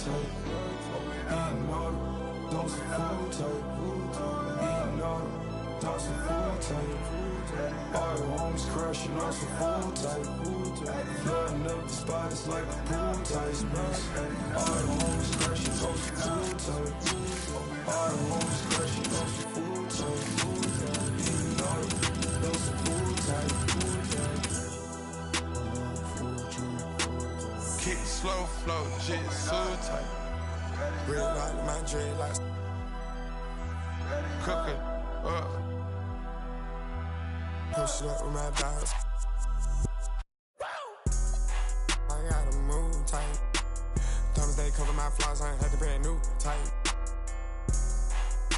tight. Eating all the don't some food tight. Eating all the don't some food tight. All the homies crashing on some food tight. Flooding up the spot, it's like a pool tight. All the homies crashing on some food tight. All the homies crashing on some food tight. Eating all the don't some food tight. Kick slow flow, shit so tight. Red light, my dreadlocks. Cooking up. Push up with my dogs. I gotta move tight. Thomas they cover my flaws, I had to brand new tight.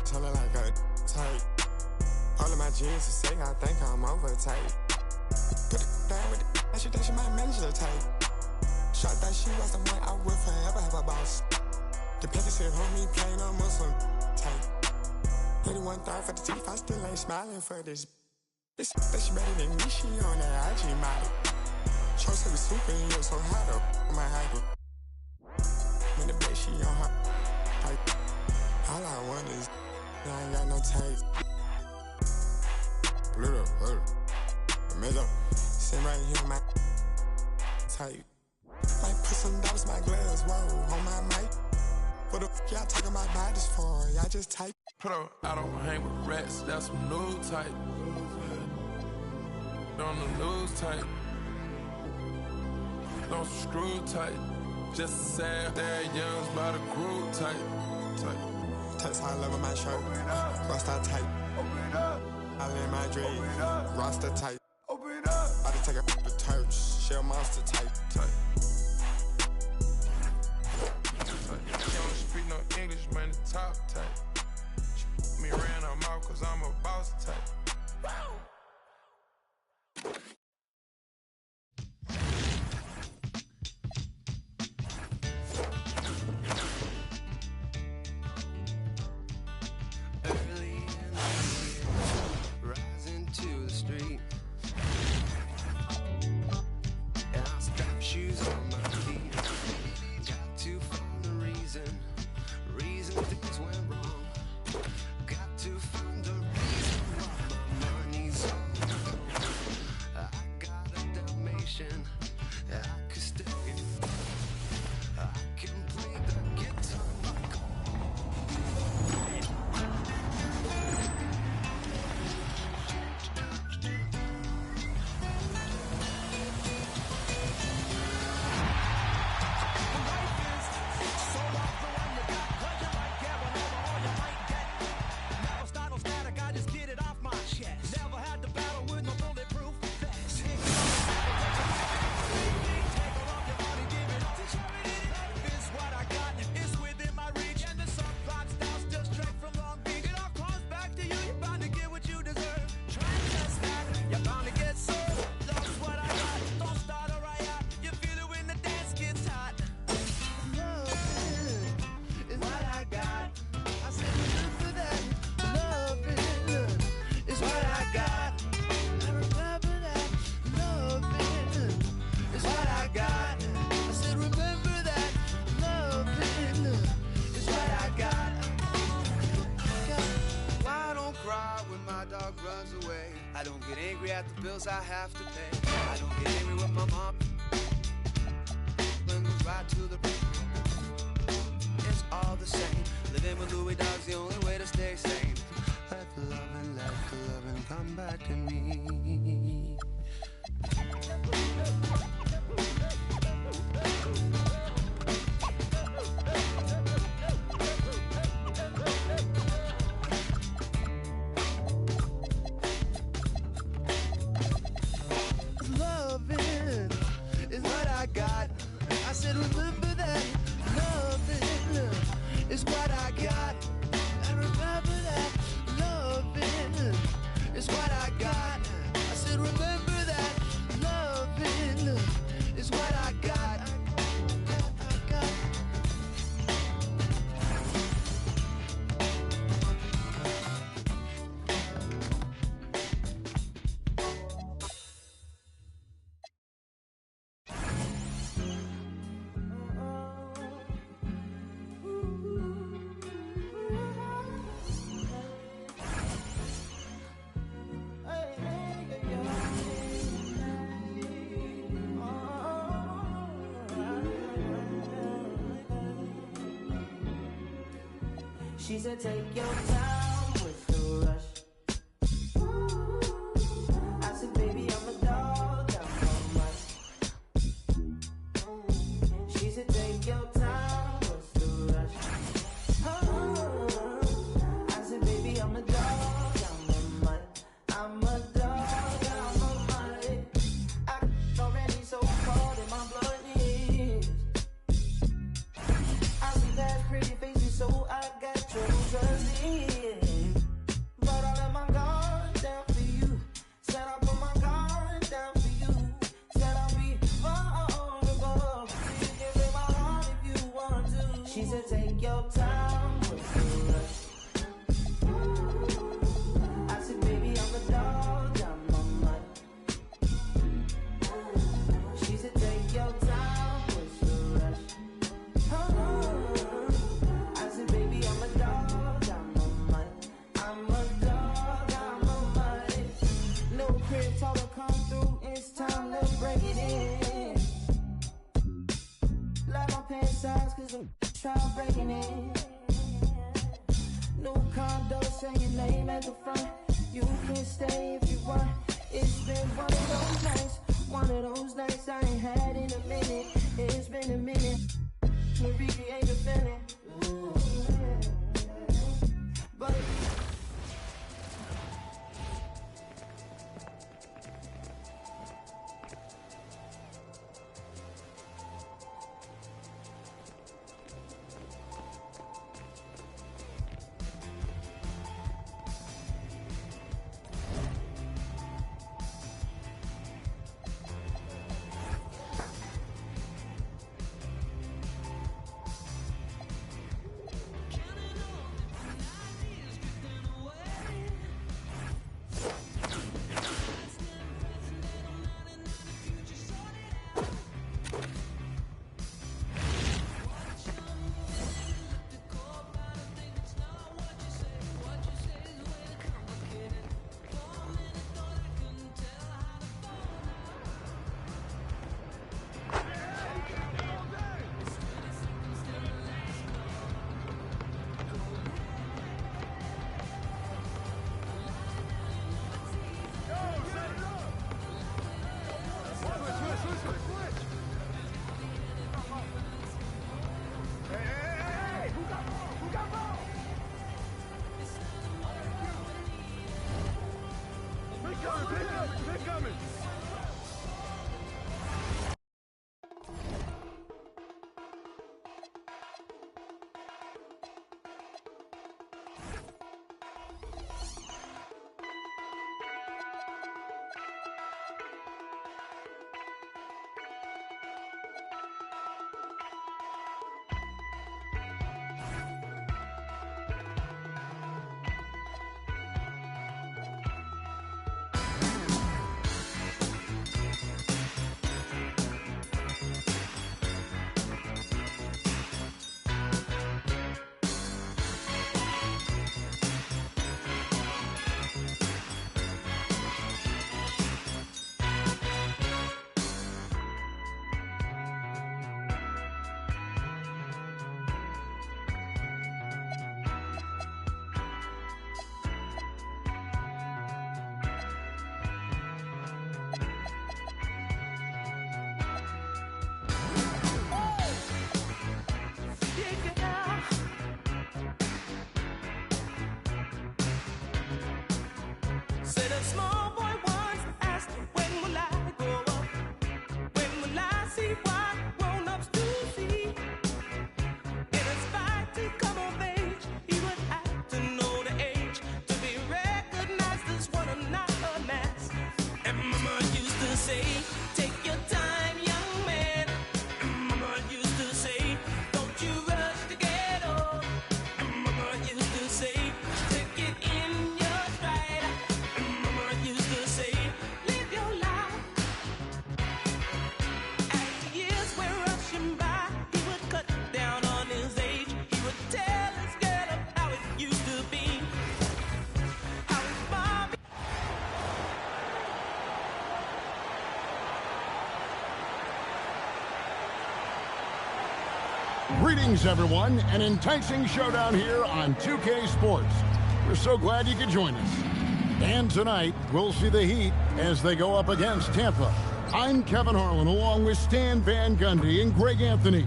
Tell her like a tight. All of my jeans to say I think I'm over tight. Put it down with it, she think she might manage the tight. Shot that she was the one I would forever have a boss. The paper said, hold me plain on Muslim tight. 81 for the teeth, I still ain't smiling for this. This she better than me, she on that IG model. Short said we super in you, so hot up on my hyper. When the bed, she on her tight. All I want is, I ain't got no tight. Little, middle, sit right here on my tight. Might put some dollars in my gloves, whoa, on my mic. What the f*** y'all talking about bodies for? Y'all just type. Put up, I don't hang with rats, that's some new type. On the news type. Don't screw tight. Just a sad dad youngs by the crew type. Text high level my shirt. Rasta tight. I lay my dream. Rasta tight. I just take a the church. Shell monster type. She don't speak no English, man, the top type. Me ran her mouth cause I'm a boss type. Early in the year, rising to the street. And I strap shoes on my feet. Got to find a reason things went wrong. Got to find a reason why my money's all gone. I got a Dalmatian, I could stick it. I can play the guitar like I don't get angry at the bills I have to pay. I don't get angry with my mom. When goes right to the it's all the same. Living with Louis Dog's the only way to stay sane. Let the loving come back to me. She said, take your time with the rush. I said, baby, I'm a dog, I'm not much. She said, take your time with the rush. I said, baby, I'm a dog, I'm a mutt. I'm a dog, I'm a mutt. I already so cold in my blood is. I see that pretty faces, so I got trust in. But I let my guard down for you. Said I put my guard down for you. Said I'll be vulnerable. So you can take my heart if you want to. She said, take your time with the rush. I said, baby, I'm a dog, I'm a mutt. She said, take your time with the rush. I said, baby, I'm a dog, I'm a mutt. I'm a dog, I'm a mutt. No crib talk to come through, it's time to break it in. Like my pants size, cause I'm trying breaking it. New condo, say your name at the front. You can stay if you want. It's been one of those nights. One of those nights I ain't had in a minute. It's been a minute. We recreate the feeling. But Greetings, everyone. An enticing showdown here on 2K Sports. We're so glad you could join us. And tonight, we'll see the Heat as they go up against Tampa. I'm Kevin Harlan, along with Stan Van Gundy and Greg Anthony.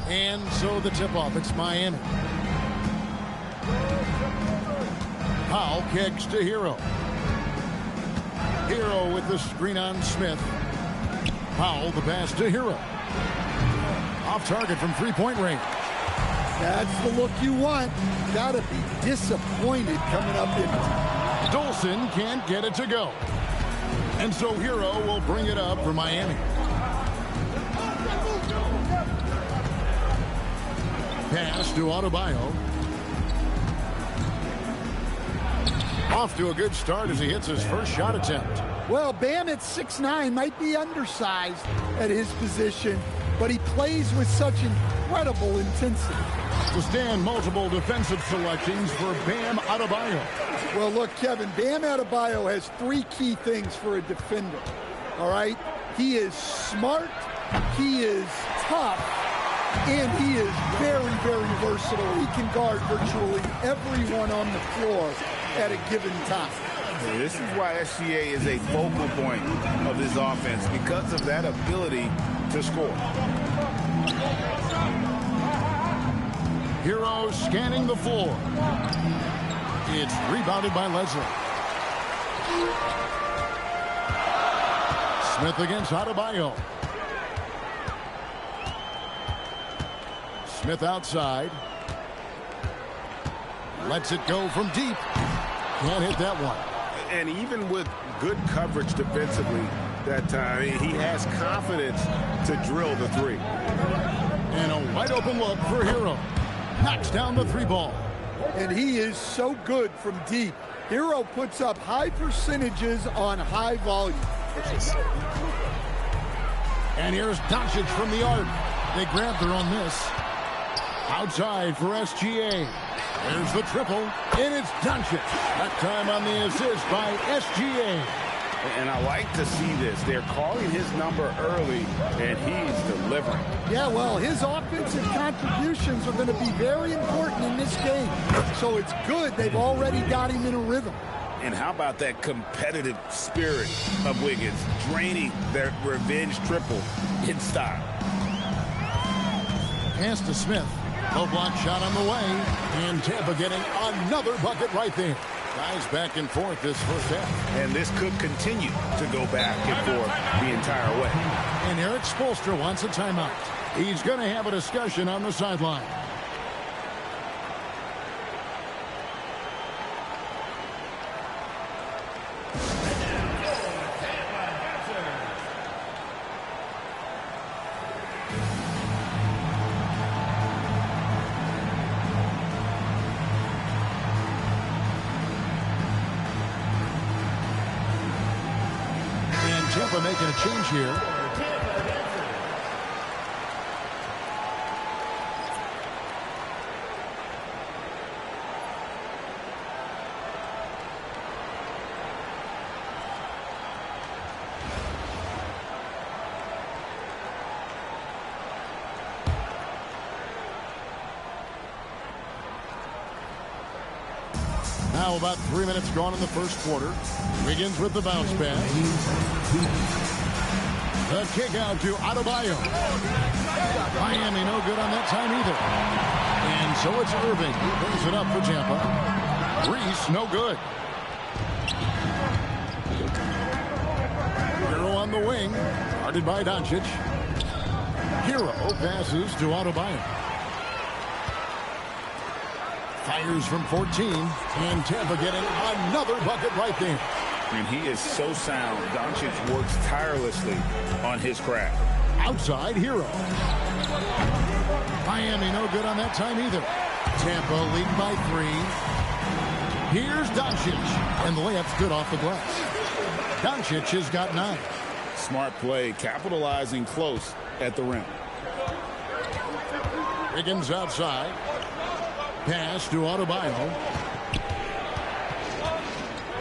And so the tip-off, it's Miami. Powell kicks to Hero. Hero with the screen on Smith. Powell, the pass to Hero. Off target from three-point range. That's the look you want. Gotta be disappointed coming up in. Dolson can't get it to go. And so Hero will bring it up for Miami. Pass to Adebayo. Off to a good start as he hits his first shot attempt. Well, Bam at 6'9" might be undersized at his position, but he plays with such incredible intensity. To stand multiple defensive selections for Bam Adebayo. Well, look, Kevin, Bam Adebayo has three key things for a defender, all right? He is smart, he is tough, and he is very, very versatile. He can guard virtually everyone on the floor at a given time. This is why SGA is a focal point of this offense, because of that ability to score. Hero scanning the floor. It's rebounded by Leslie. Smith against Adebayo. Smith outside. Lets it go from deep. Can't hit that one. And even with good coverage defensively that time, he has confidence to drill the three. And a wide open look for Hero. Knocks down the three ball. And he is so good from deep. Hero puts up high percentages on high volume. And here's Doncic from the arc. They grabbed her on this. Outside for SGA. There's the triple, and it's Doncic. That time on the assist by SGA. And I like to see this. They're calling his number early, and he's delivering. Yeah, well, his offensive contributions are going to be very important in this game. So it's good they've already got him in a rhythm. And how about that competitive spirit of Wiggins, draining their revenge triple in style. Pass to Smith. Low block shot on the way. And Tampa getting another bucket right there. Guys back and forth this first half. And this could continue to go back and forth the entire way. And Eric Spoelstra wants a timeout. He's going to have a discussion on the sideline. Tampa making a change here. Now about 3 minutes gone in the first quarter. Wiggins with the bounce pass. The kick out to Adebayo. Miami no good on that time either. And so it's Irving who brings it up for Tampa. Reese no good. Hero on the wing. Guarded by Doncic. Hero passes to Adebayo. Fires from 14, and Tampa getting another bucket right there. And he is so sound. Doncic works tirelessly on his craft. Outside, Hero. Miami no good on that time either. Tampa leading by 3. Here's Doncic, and the layup's good off the glass. Doncic has got 9. Smart play, capitalizing close at the rim. Wiggins outside. Pass to Adebayo.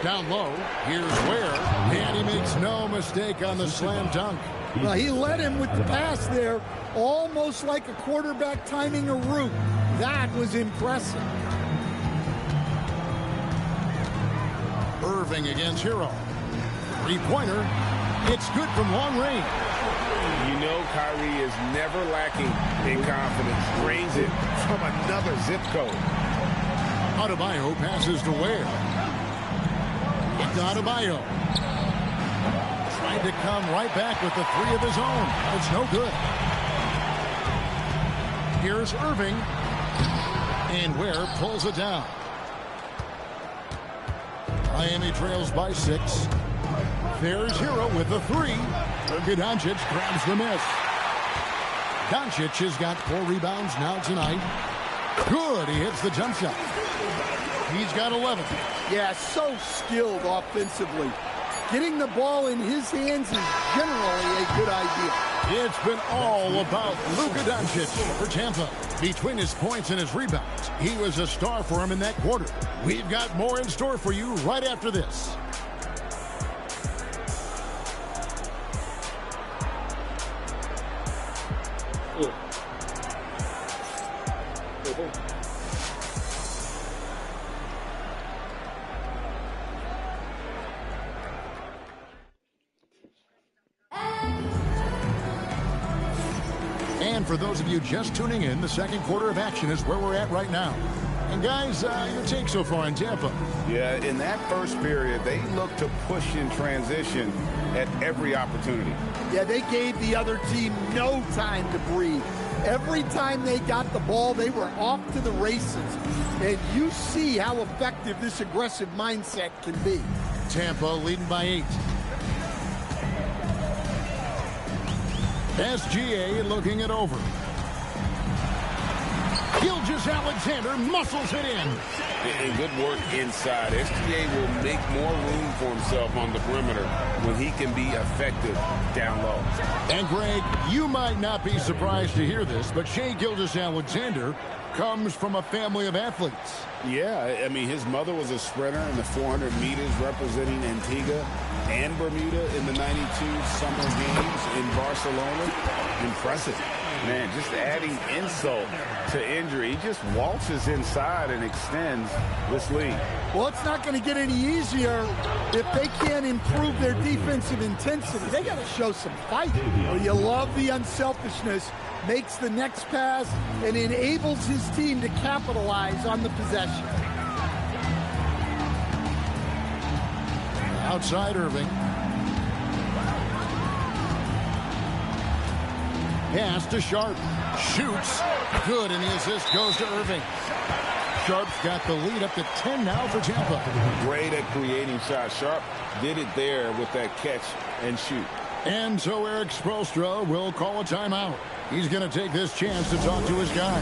Down low. Here's Ware. And he makes no mistake on the slam dunk. Well, he led him with the pass there, almost like a quarterback timing a route. That was impressive. Irving against Hero. Three-pointer. It's good from long range. You know Kyrie is never lacking in confidence. Drains it from another zip code. Adebayo passes to Ware. It's Adebayo. Tried to come right back with the 3 of his own. It's no good. Here's Irving. And Ware pulls it down. Miami trails by 6. There's Hero with the 3. Luka Doncic grabs the miss. Doncic has got 4 rebounds now tonight. Good. He hits the jump shot. He's got 11. Yeah, so skilled offensively. Getting the ball in his hands is generally a good idea. It's been all about Luka Doncic for Tampa. Between his points and his rebounds, he was a star for him in that quarter. We've got more in store for you right after this. And for those of you just tuning in, the second quarter of action is where we're at right now. And guys, your take so far in Tampa? Yeah, in that first period, they looked to push in transition at every opportunity. Yeah, they gave the other team no time to breathe. Every time they got the ball, they were off to the races. And you see how effective this aggressive mindset can be. Tampa leading by 8. SGA looking it over. Gilgeous-Alexander muscles it in. And good work inside. SGA will make more room for himself on the perimeter when he can be effective down low. And Greg, you might not be surprised to hear this, but Shai Gilgeous-Alexander comes from a family of athletes. Yeah, I mean, his mother was a sprinter in the 400 meters representing Antigua and Bermuda in the 92 Summer Games in Barcelona. Impressive. Man, just adding insult to injury. He just waltzes inside and extends this lead. Well, it's not going to get any easier if they can't improve their defensive intensity. They got to show some fight. Well, you love the unselfishness. Makes the next pass and enables his team to capitalize on the possession. Outside Irving. Pass to Sharp. Shoots. Good, and the assist goes to Irving. Sharp's got the lead up to 10 now for Tampa. Great at creating shots. Sharp did it there with that catch and shoot. And so Eric Spoelstra will call a timeout. He's going to take this chance to talk to his guy.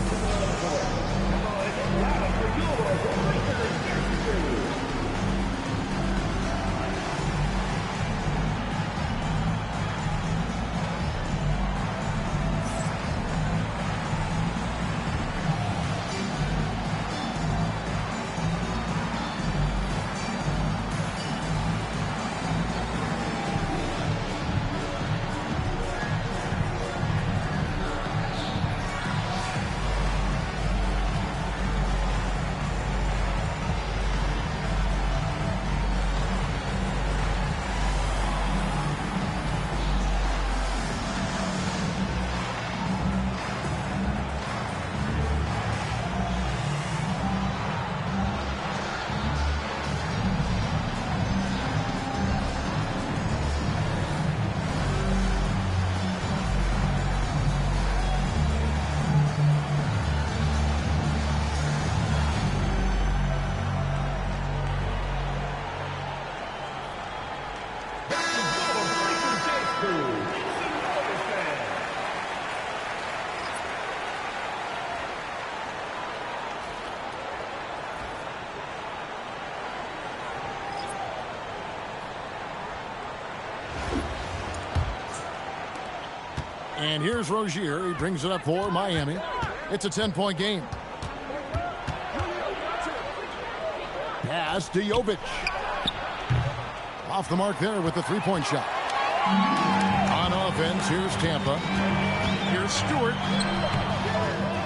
And here's Rozier. He brings it up for Miami. It's a 10-point game. Pass to Jovic. Off the mark there with the three-point shot. On offense, here's Tampa. Here's Stewart.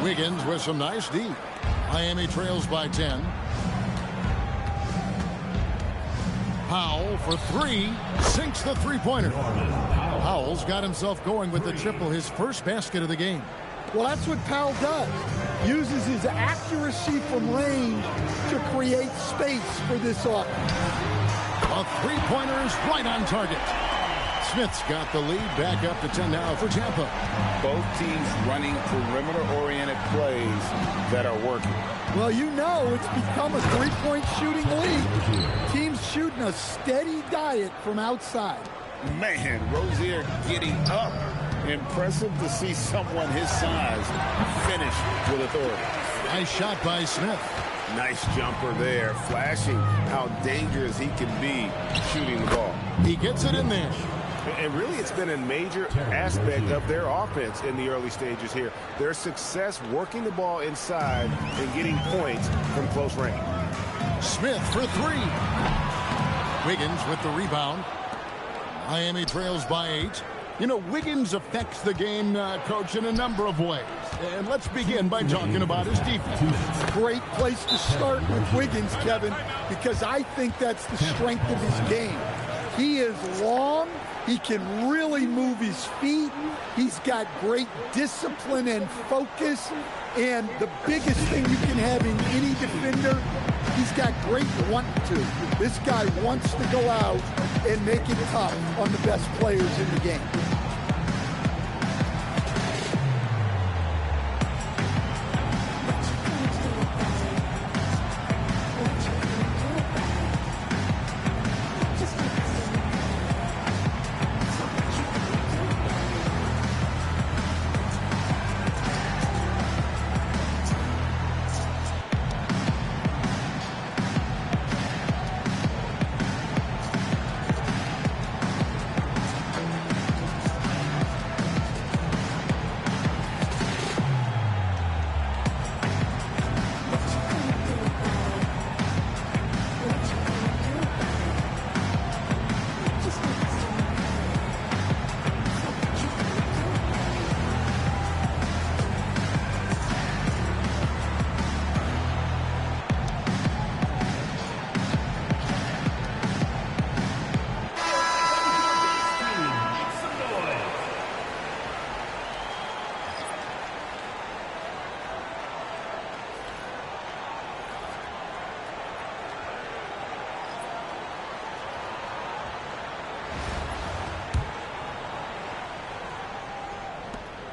Wiggins with some nice D. Miami trails by 10. Powell for three. Sinks the three-pointer. Powell's got himself going with the triple, his first basket of the game. Well, that's what Powell does. Uses his accuracy from range to create space for this offense. A three-pointer is right on target. Smith's got the lead, back up to 10 now for Tampa. Both teams running perimeter-oriented plays that are working. Well, you know it's become a three-point shooting league. Teams shooting a steady diet from outside. Man, Rozier getting up. Impressive to see someone his size finish with authority. Nice shot by Smith. Nice jumper there, flashing how dangerous he can be shooting the ball. He gets it in there. And really, it's been a major aspect of their offense in the early stages here. Their success working the ball inside and getting points from close range. Smith for three. Wiggins with the rebound. Miami trails by 8. You know, Wiggins affects the game, Coach, in a number of ways. And let's begin by talking about his defense. Great place to start with Wiggins, Kevin, because I think that's the strength of his game. He is long. He can really move his feet. He's got great discipline and focus. And the biggest thing you can have in any defender, he's got great want to. This guy wants to go out and make it tough on the best players in the game.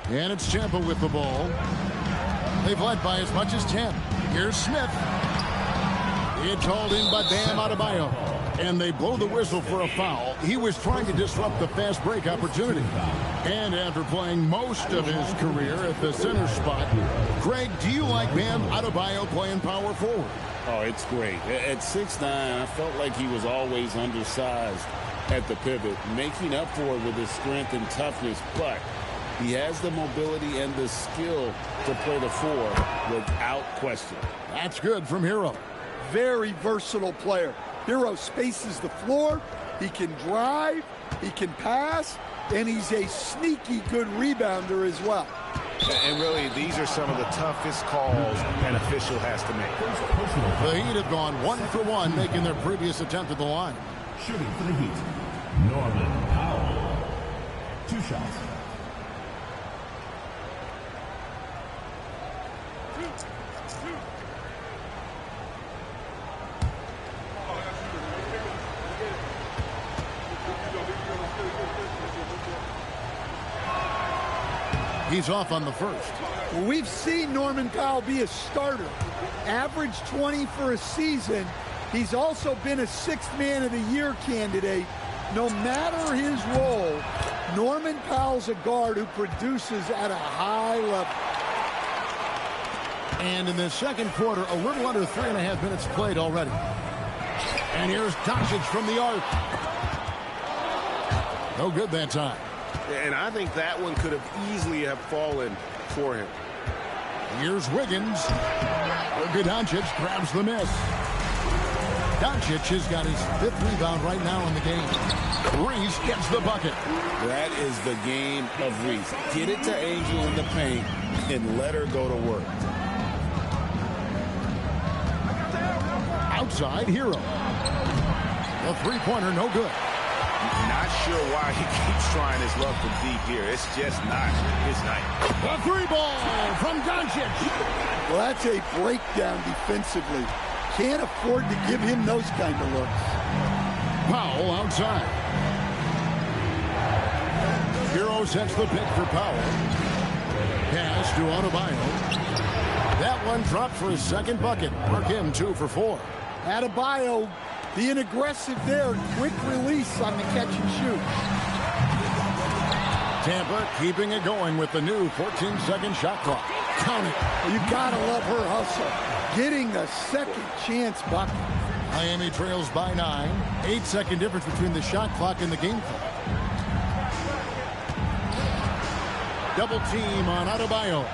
And it's Tampa with the ball. They've led by as much as 10. Here's Smith. It's hauled in by Bam Adebayo. And they blow the whistle for a foul. He was trying to disrupt the fast break opportunity. And after playing most of his career at the center spot, Greg, do you like Bam Adebayo playing power forward? Oh, it's great. At 6'9", I felt like he was always undersized at the pivot, making up for it with his strength and toughness, but he has the mobility and the skill to play the 4 without question. That's good from Hero. Very versatile player. Hero spaces the floor. He can drive. He can pass. And he's a sneaky good rebounder as well. And really, these are some of the toughest calls an official has to make. The Heat have gone 1 for 1, making their previous attempt at the line. Shooting for the Heat, Norman Powell. 2 shots. He's off on the first. Well, we've seen Norman Powell be a starter. Average 20 for a season. He's also been a 6th Man of the Year candidate. No matter his role, Norman Powell's a guard who produces at a high level. And in the second quarter, a little under 3.5 minutes played already. And here's Doncic from the arc. No good that time. And I think that one could have easily have fallen for him. Here's Wiggins. Luka Doncic grabs the miss. Doncic has got his 5th rebound right now in the game. Reese gets the bucket. That is the game of Reese. Get it to Angel in the paint and let her go to work. Outside, Hero. The three-pointer, no good. Not sure why he keeps trying his luck from deep here. It's just not his night. The three ball from Doncic. Well, that's a breakdown defensively. Can't afford to give him those kind of looks. Powell outside. Hero sets the pick for Powell. Pass to Adebayo. That one dropped for his second bucket. Mark him 2 for 4. Adebayo being aggressive there. Quick release on the catch and shoot. Tampa keeping it going with the new 14-second shot clock. Count it. You gotta love her hustle. Getting a second chance bucket. Miami trails by 9. 8-second difference between the shot clock and the game clock. Double team on Adebayo.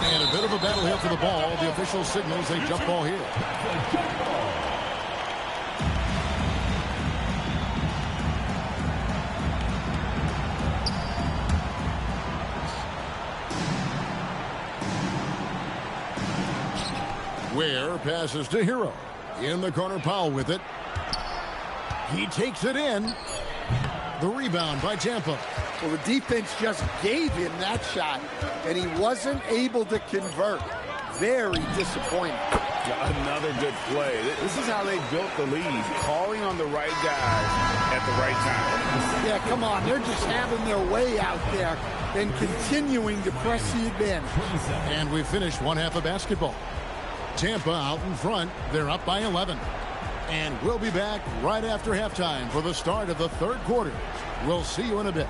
And a bit of a battle here for the ball. The official signals a jump ball here. Ware passes to Hero. In the corner, Powell with it. He takes it in. The rebound by Tampa. Well, the defense just gave him that shot, and he wasn't able to convert. Very disappointing. Another good play. This is how they built the lead, calling on the right guys at the right time. Yeah, come on. They're just having their way out there and continuing to press the advantage. And we finished one half of basketball. Tampa out in front. They're up by 11. And we'll be back right after halftime for the start of the third quarter. We'll see you in a bit.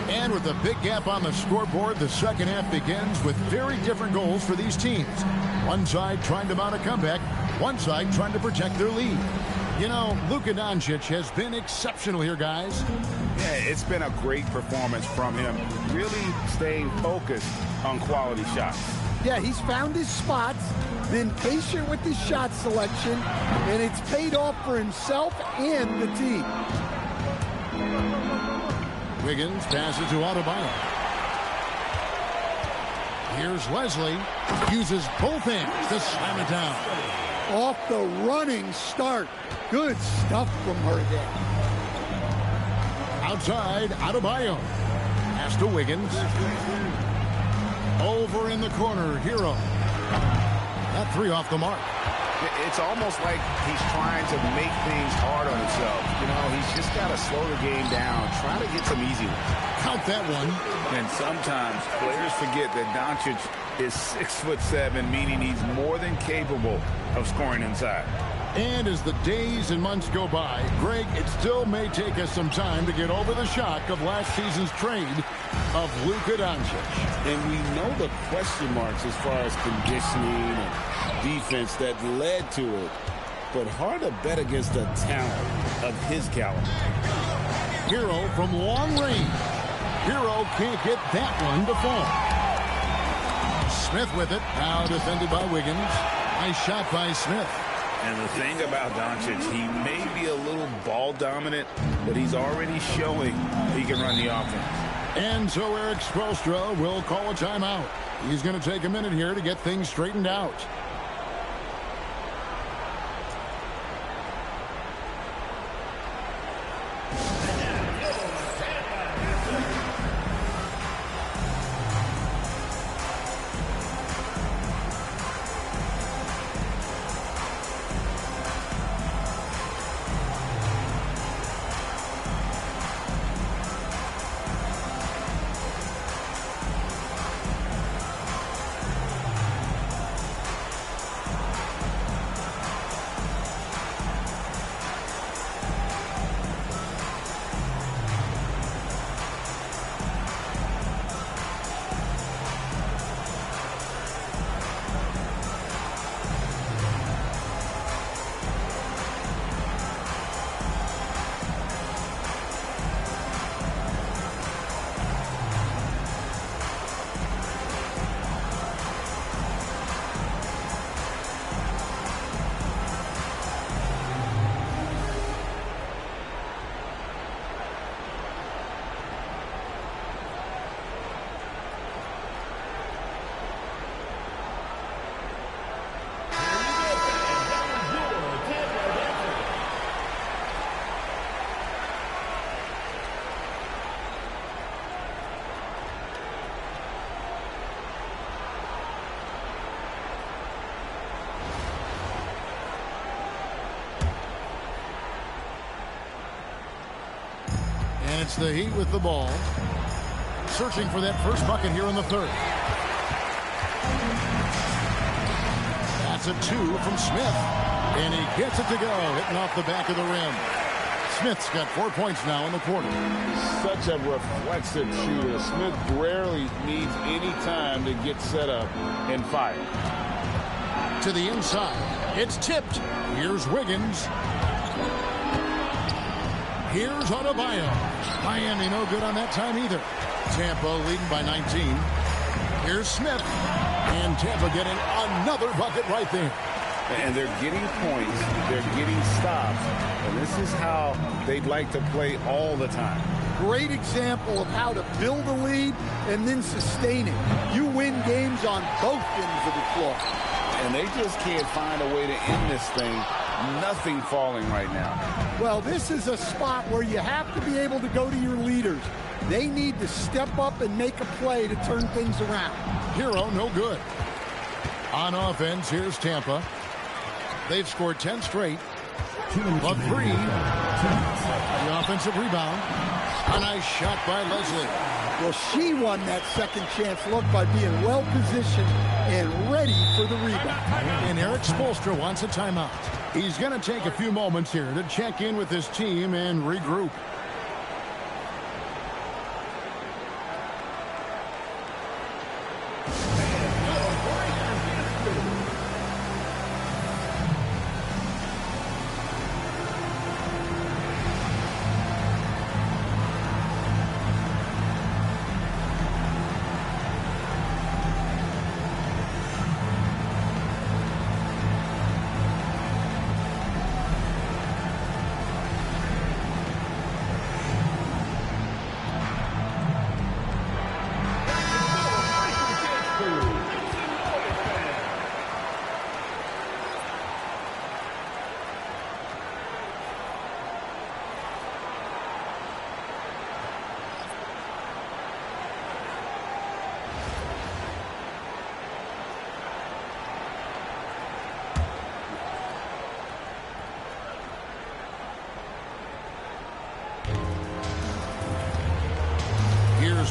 And with a big gap on the scoreboard, the second half begins with very different goals for these teams. One side trying to mount a comeback, one side trying to protect their lead. You know, Luka Doncic has been exceptional here, guys. Yeah, it's been a great performance from him, really staying focused on quality shots. Yeah, he's found his spots, been patient with his shot selection, and it's paid off for himself and the team. Wiggins passes to Adebayo. Here's Leslie. Uses both hands to slam it down. Off the running start. Good stuff from her there. Outside, Adebayo. Pass to Wiggins. Over in the corner, Hero. That three off the mark. It's almost like he's trying to make things hard on himself. You know, he's just got to slow the game down, try to get some easy ones. Count that one. And sometimes players forget that Doncic is 6'7", meaning he's more than capable of scoring inside. And as the days and months go by, Greg, it still may take us some time to get over the shock of last season's trade of Luka Doncic. And we know the question marks as far as conditioning and defense that led to it. But hard to bet against the talent of his caliber. Hero from long range. Hero can't get that one to fall. Smith with it. Now defended by Wiggins. Nice shot by Smith. And the thing about Doncic, he may be a little ball dominant, but he's already showing he can run the offense. And so Eric Spoelstra will call a timeout. He's going to take a minute here to get things straightened out. It's the Heat with the ball. Searching for that first bucket here in the third. That's a 2 from Smith. And he gets it to go, hitting off the back of the rim. Smith's got 4 points now in the quarter. Such a reflexive shooter. Smith rarely needs any time to get set up and fire. To the inside. It's tipped. Here's Wiggins. Here's Adebayo. Miami no good on that time either. Tampa leading by 19. Here's Smith. And Tampa getting another bucket right there. And they're getting points. They're getting stops. And this is how they'd like to play all the time. Great example of how to build a lead and then sustain it. You win games on both ends of the floor. And they just can't find a way to end this thing. Nothing falling right now. Well, this is a spot where you have to be able to go to your leaders. They need to step up and make a play to turn things around. Hero, no good. On offense, here's Tampa. They've scored 10 straight. A 3. The offensive rebound. A nice shot by Leslie. Well, she won that second chance look by being well-positioned and ready for the rebound. And Eric Spoelstra wants a timeout. He's going to take a few moments here to check in with his team and regroup.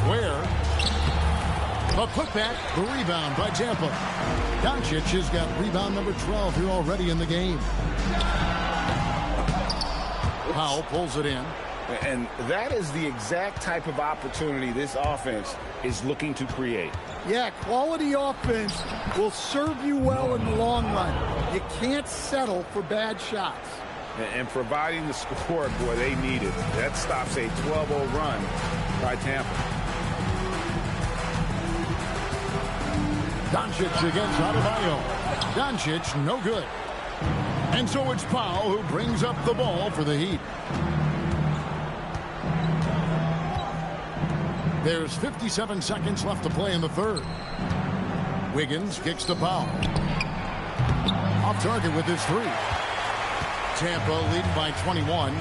Where a putback, the rebound by Tampa. Doncic has got rebound number 12 here already in the game. Powell pulls it in. And that is the exact type of opportunity this offense is looking to create. Yeah, quality offense will serve you well in the long run. You can't settle for bad shots. And providing the score, boy, they need it. That stops a 12-0 run by Tampa. Doncic against Adebayo. Doncic, no good. And so it's Powell who brings up the ball for the Heat. There's 57 seconds left to play in the third. Wiggins kicks to Powell. Off target with his 3. Tampa leading by 21.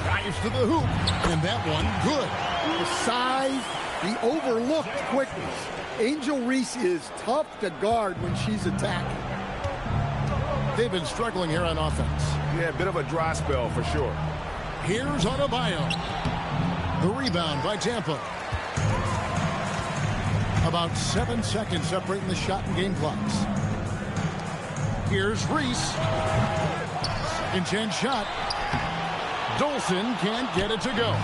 Drives to the hoop. And that one, good. The size, the overlooked quickness. Angel Reese is tough to guard when she's attacking. They've been struggling here on offense. Yeah, a bit of a dry spell for sure. Here's Adebayo. The rebound by Tampa. About 7 seconds separating the shot and game clocks. Here's Reese. Second chance shot. Dolson can't get it to go.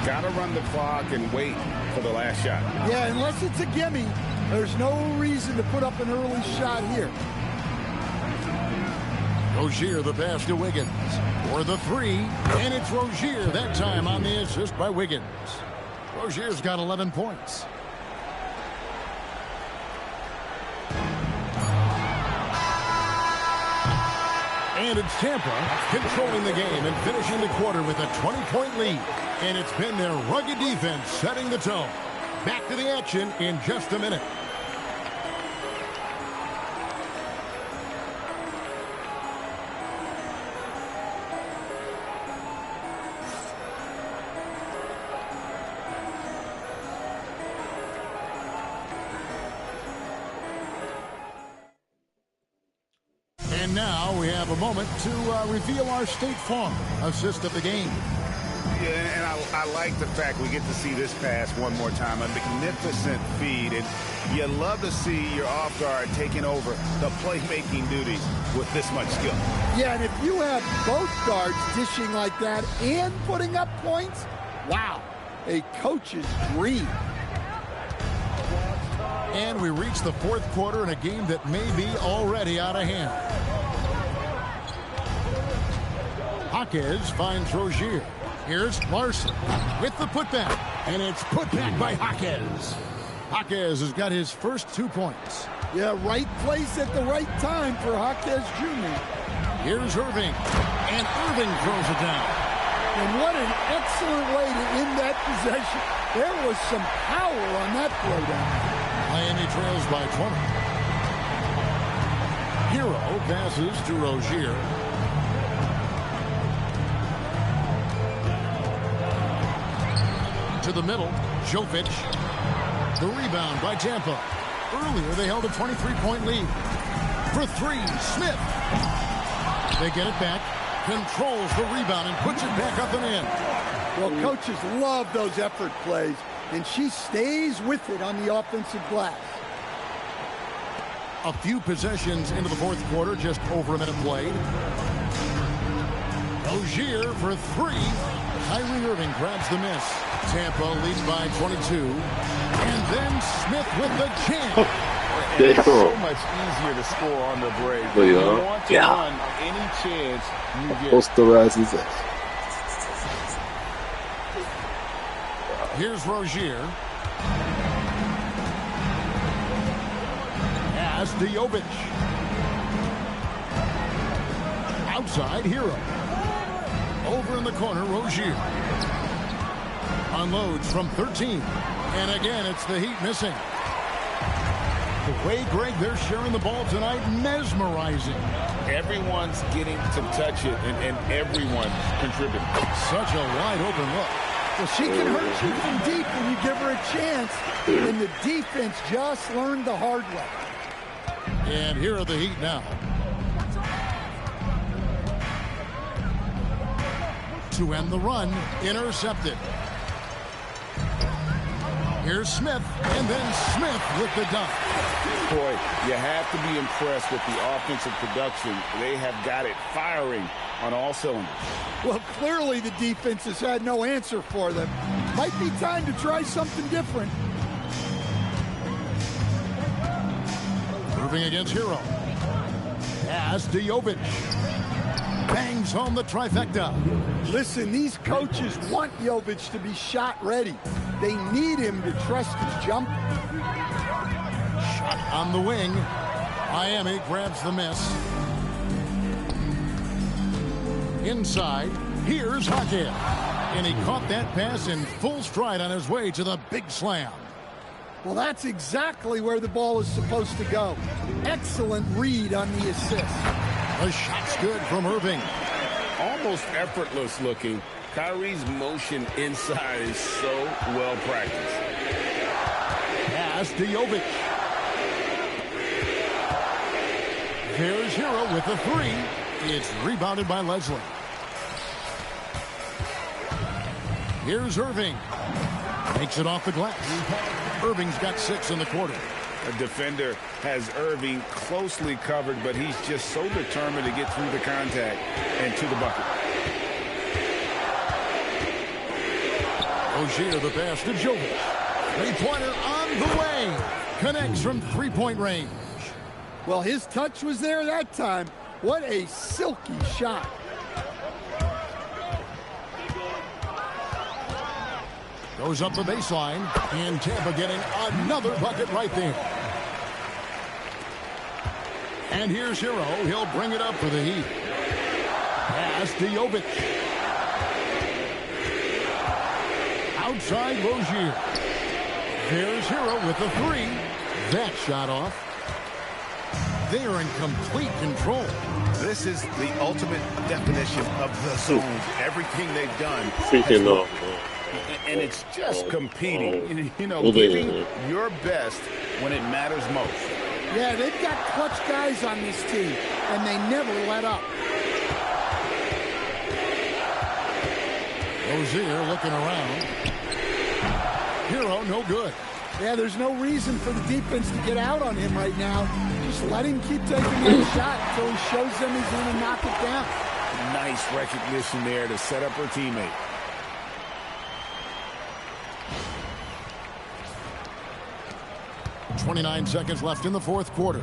Got to run the clock and wait for the last shot. Yeah, unless it's a gimme, there's no reason to put up an early shot here. Rozier the pass to Wiggins for the 3, and it's Rozier that time on the assist by Wiggins. Rozier's got 11 points. And it's Tampa controlling the game and finishing the quarter with a 20-point lead. And it's been their rugged defense setting the tone. Back to the action in just a minute. And now we have a moment to reveal our State Farm assist of the game. Yeah, and I like the fact we get to see this pass one more time. A magnificent feed, and you love to see your off guard taking over the playmaking duties with this much skill. Yeah, and if you have both guards dishing like that and putting up points, wow, a coach's dream. And we reach the fourth quarter in a game that may be already out of hand. Jaquez finds Rozier. Here's Larson with the putback, and it's put back by Jaquez. Jaquez has got his first 2 points. Yeah, right place at the right time for Jaquez Jr. Here's Irving, and Irving throws it down. And what an excellent way to end that possession. There was some power on that play down. Miami trails by 20. Hero passes to Rozier. To the middle, Jovic. The rebound by Tampa. Earlier, they held a 23-point lead. For three, Smith. They get it back, controls the rebound, and puts it back up and in. Well, coaches love those effort plays, and she stays with it on the offensive glass. A few possessions into the fourth quarter, just over a minute played. Rozier for three. Kyrie Irving grabs the miss. Tampa leads by 22. And then Smith with the jam. It's so much easier to score on the break. You want to run any chance you get. Posterizes it. Here's Rozier. Pass to Jovic. Outside, Hero. Over in the corner, Rozier. Unloads from 13. And again, it's the Heat missing. The way, Greg, they're sharing the ball tonight, mesmerizing. Everyone's getting to touch it, and everyone's contributing. Such a wide open look. Well, she can hurt you from deep when you give her a chance. And the defense just learned the hard way. And here are the Heat now. To end the run, intercepted. Here's Smith, and then Smith with the dunk. Boy, you have to be impressed with the offensive production. They have got it firing on all cylinders. Well, clearly the defense has had no answer for them. Might be time to try something different. Moving against Hero. Pass to Jovic. Bangs home the trifecta. Listen, these coaches want Jovic to be shot ready. They need him to trust his jump. Shot on the wing. Miami grabs the miss. Inside, here's Jaquez. And he caught that pass in full stride on his way to the big slam. Well, that's exactly where the ball is supposed to go. Excellent read on the assist. The shot's good from Irving. Almost effortless looking. Kyrie's motion inside is so well practiced. Pass to Jovic. There's Hero with the three. It's rebounded by Leslie. Here's Irving. Makes it off the glass. Irving's got 6 in the quarter. A defender has Irving closely covered, but he's just so determined to get through the contact and to the bucket. Rozier the pass to Jovic. Three-pointer on the way. Connects from three-point range. Well, his touch was there that time. What a silky shot. Goes up the baseline, and Tampa getting another bucket right there. And here's Hero. He'll bring it up for the Heat. Pass to Jovic. Outside Rozier. There's Hero with the three. That shot off. They are in complete control. This is the ultimate definition of the zone. Everything they've done. And it's just competing, you know, giving your best when it matters most. Yeah, they've got clutch guys on this team, and they never let up. Rozier looking around. Hero, no good. Yeah, there's no reason for the defense to get out on him right now. Just let him keep taking that shot until he shows them he's going to knock it down. Nice recognition there to set up her teammate. .29 seconds left in the fourth quarter.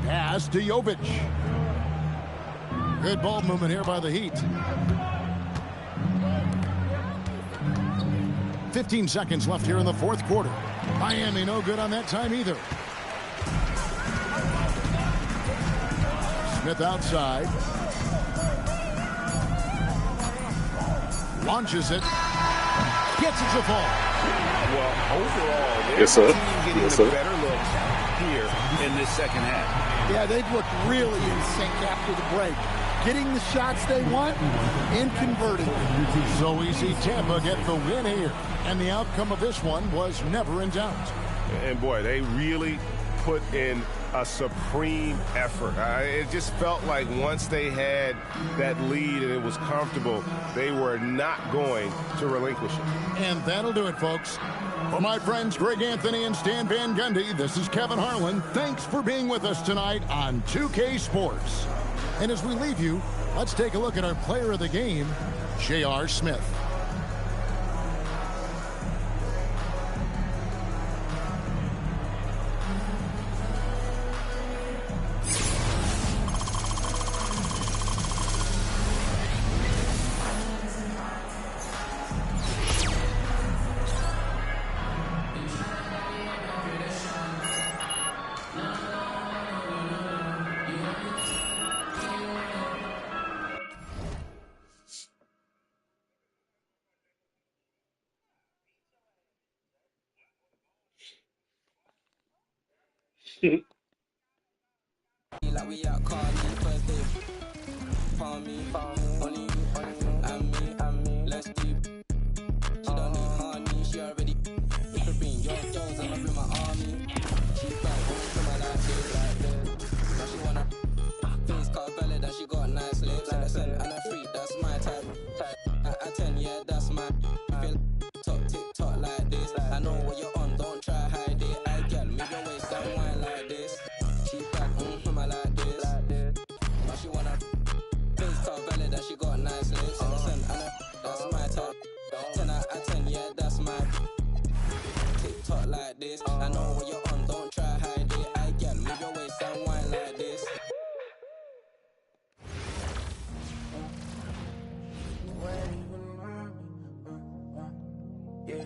Pass to Jovic. Good ball movement here by the Heat. 15 seconds left here in the fourth quarter. Miami no good on that time either. Smith outside. Launches it. Gets it to fall. Well, overall, their team getting the better looks here in this second half. Yeah, they've looked really in sync after the break. Getting the shots they want and converting them. So easy, Tampa get the win here. And the outcome of this one was never in doubt. And boy, they really put in a supreme effort. It just felt like once they had that lead and it was comfortable, they were not going to relinquish it. And that'll do it, folks. For my friends Greg Anthony and Stan Van Gundy, this is Kevin Harlan. Thanks for being with us tonight on 2K Sports. And as we leave you, let's take a look at our player of the game, J.R. Smith. Like we out calling first day. Follow me, only you, and me, let's deep. She don't need honey, she already. You could bring your Jones and I bring my army. She back home to my life, days like this. Now she wanna face cut valid and she got nice lips. Listen, and a freak, that's my type. At 10, yeah, that's my. Feel top TikTok like this. I know what you're on, don't try hide it. I get me your waist and wine like this. She back home my like this. Now she wanna face top valid and she got nice lips. Listen, that's my type. 10 out of 10, yeah, that's my TikTok like this. I know what you're on, don't try hide it. I get move your waist and wine like this. Yeah,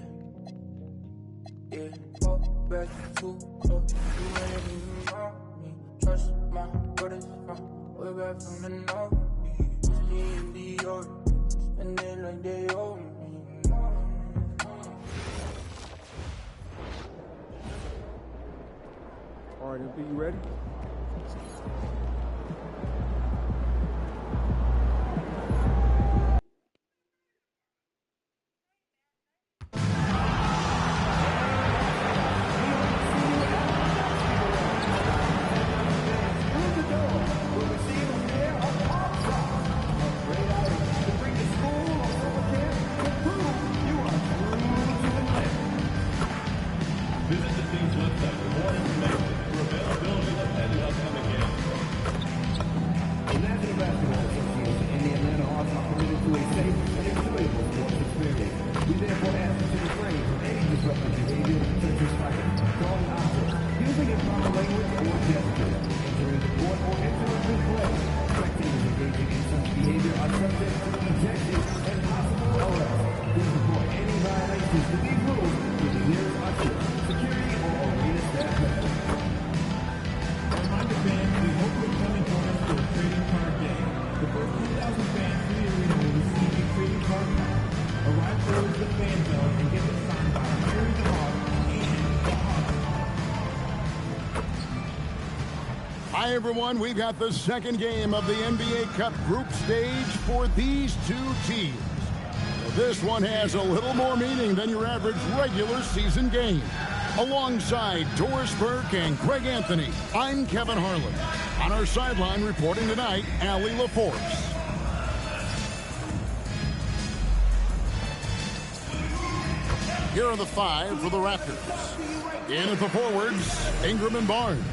yeah. Go back to you ain't even know me. Trust my brothers from way back from the north. Whiskey in the old, spend it like they owe me. All right, MP, you ready? Hi, everyone. We've got the second game of the NBA Cup group stage for these two teams. This one has a little more meaning than your average regular season game. Alongside Doris Burke and Greg Anthony, I'm Kevin Harlan. On our sideline reporting tonight, Allie LaForce. Here are the 5 for the Raptors. In at the forwards, Ingram and Barnes.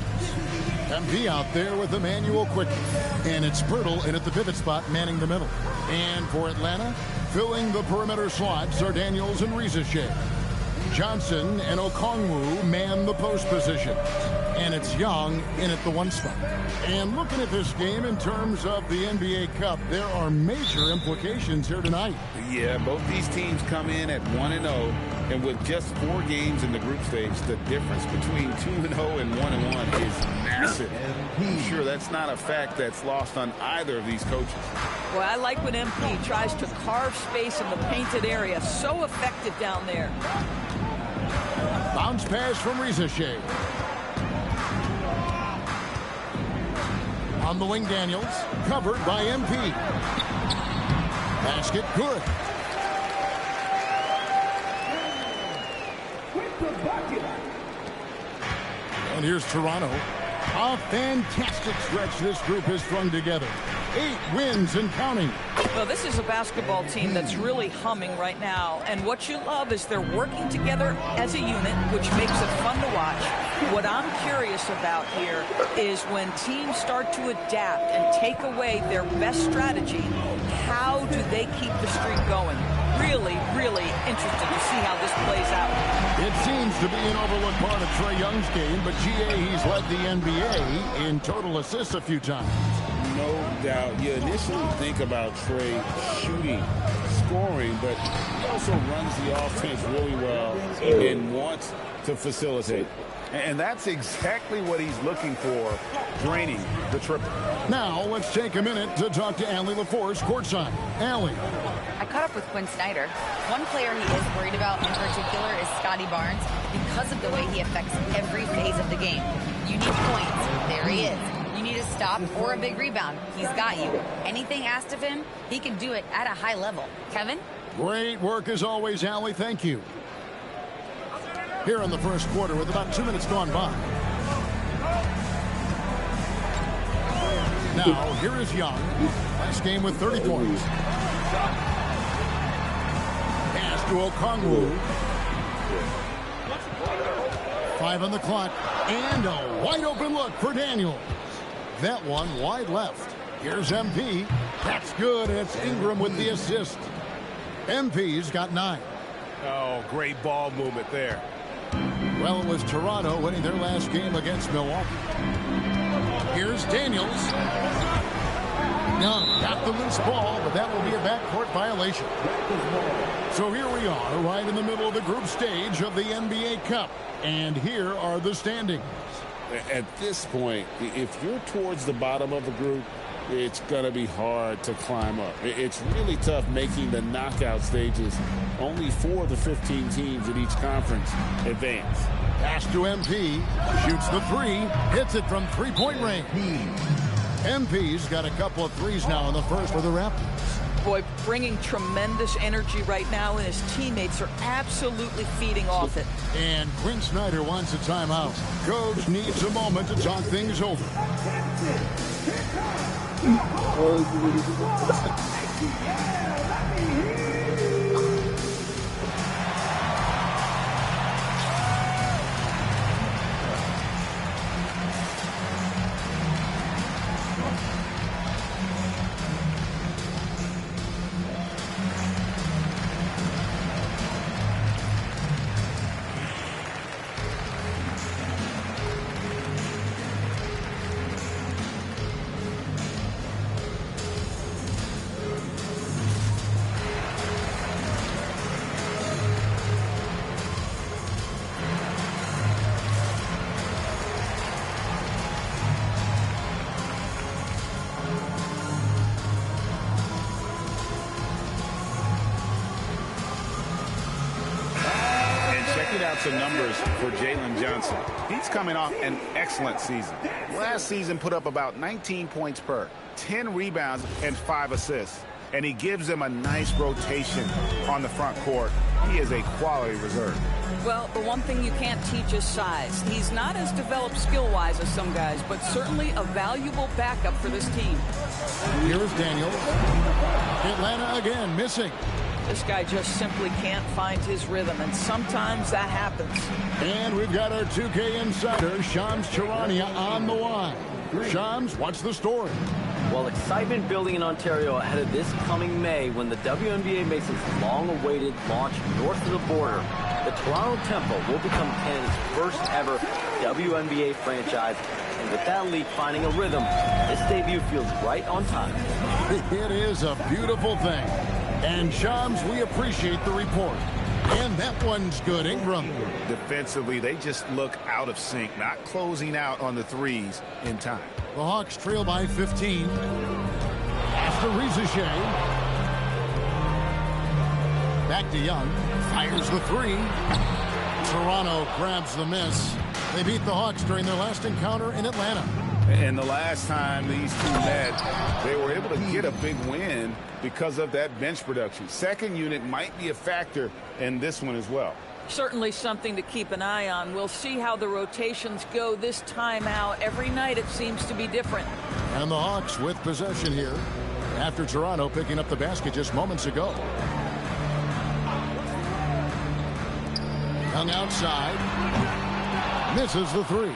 MP out there with Emmanuel Quickly. And it's Pirtle in at the pivot spot, manning the middle. And for Atlanta, filling the perimeter slots are Daniels and Rizachet. Johnson and Okongwu man the post positions. And it's Young in at the 1 spot. And looking at this game in terms of the NBA Cup, there are major implications here tonight. Yeah, both these teams come in at 1-0, and with just 4 games in the group stage, the difference between 2-0 and 1-1 is massive. I'm sure that's not a fact that's lost on either of these coaches. Well, I like when MP tries to carve space in the painted area. So effective down there. Bounce pass from Rizachet. On the wing, Daniels, covered by MP. Basket good. And here's Toronto. A fantastic stretch this group has strung together. 8 wins and counting. Well, this is a basketball team that's really humming right now. And what you love is they're working together as a unit, which makes it fun to watch. What I'm curious about here is when teams start to adapt and take away their best strategy, how do they keep the streak going? Really, really interested to see how this plays out. It seems to be an overlooked part of Trae Young's game, but GA, he's led the NBA in total assists a few times. No doubt. You initially think about Trae shooting, scoring, but he also runs the offense really well and wants to facilitate. And that's exactly what he's looking for, draining the triple. Now, let's take a minute to talk to Allie LaForce courtside. Allie. I caught up with Quinn Snyder. One player he is worried about in particular is Scotty Barnes because of the way he affects every phase of the game. You need points. There he is. You need a stop or a big rebound. He's got you. Anything asked of him, he can do it at a high level. Kevin? Great work as always, Allie. Thank you. Here in the first quarter with about 2 minutes gone by. Now, here is Young. Last game with 30 points. Pass to Okongwu. 5 on the clock. And a wide open look for Daniels. That one wide left. Here's MP. That's good. It's Ingram with the assist. MP's got 9. Oh, great ball movement there. Well, it was Toronto winning their last game against Milwaukee. Here's Daniels. Young got the loose ball, but that will be a backcourt violation. So here we are, right in the middle of the group stage of the NBA Cup. And here are the standings. At this point, if you're towards the bottom of the group, it's going to be hard to climb up. It's really tough making the knockout stages. Only 4 of the 15 teams in each conference advance. Pass to MP. Shoots the 3. Hits it from three-point range. MP's got a couple of threes now in the first for the Raptors. Boy, bringing tremendous energy right now, and his teammates are absolutely feeding off it. And Quinn Snyder wants a timeout. Coach needs a moment to talk things over. Some numbers for Jalen Johnson. He's coming off an excellent season. Last season put up about 19 points per, 10 rebounds, and 5 assists. And he gives them a nice rotation on the front court. He is a quality reserve. Well, the one thing you can't teach is size. He's not as developed skill-wise as some guys, but certainly a valuable backup for this team. Here's Daniels. Atlanta again missing. This guy just simply can't find his rhythm, and sometimes that happens. And we've got our 2K insider, Shams Charania, on the line. Shams, what's the story? Well, excitement building in Ontario ahead of this coming May when the WNBA makes its long-awaited launch north of the border. The Toronto Tempo will become Canada's first ever WNBA franchise. And with that league finding a rhythm, this debut feels right on time. It is a beautiful thing. And Shams, we appreciate the report. And that one's good. Ingram. Defensively, they just look out of sync, not closing out on the threes in time. The Hawks trail by 15. Pass to Rizachet. Back to Young. Fires the three. Toronto grabs the miss. They beat the Hawks during their last encounter in Atlanta. And the last time these two met, they were able to get a big win because of that bench production. Second unit might be a factor in this one as well. Certainly something to keep an eye on. We'll see how the rotations go this time out. Every night it seems to be different. And the Hawks with possession here after Toronto picking up the basket just moments ago. Young outside. Misses the three.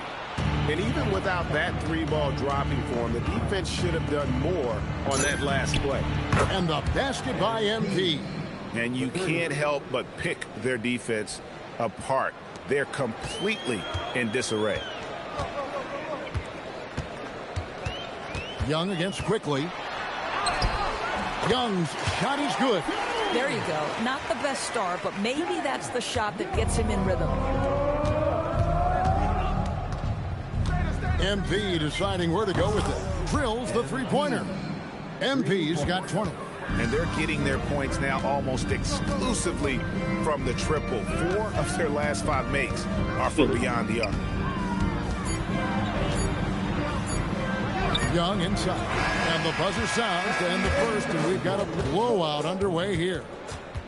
And even without that three ball dropping for him, the defense should have done more on that last play. And the basket by MP. And you can't help but pick their defense apart. They're completely in disarray. Young against Quickly. Young's shot is good. There you go. Not the best start, but maybe that's the shot that gets him in rhythm. MP deciding where to go with it. Drills the three-pointer. MP's got 20. And they're getting their points now almost exclusively from the triple. 4 of their last 5 makes are from beyond the arc. Young inside. And the buzzer sounds to end the first, and we've got a blowout underway here.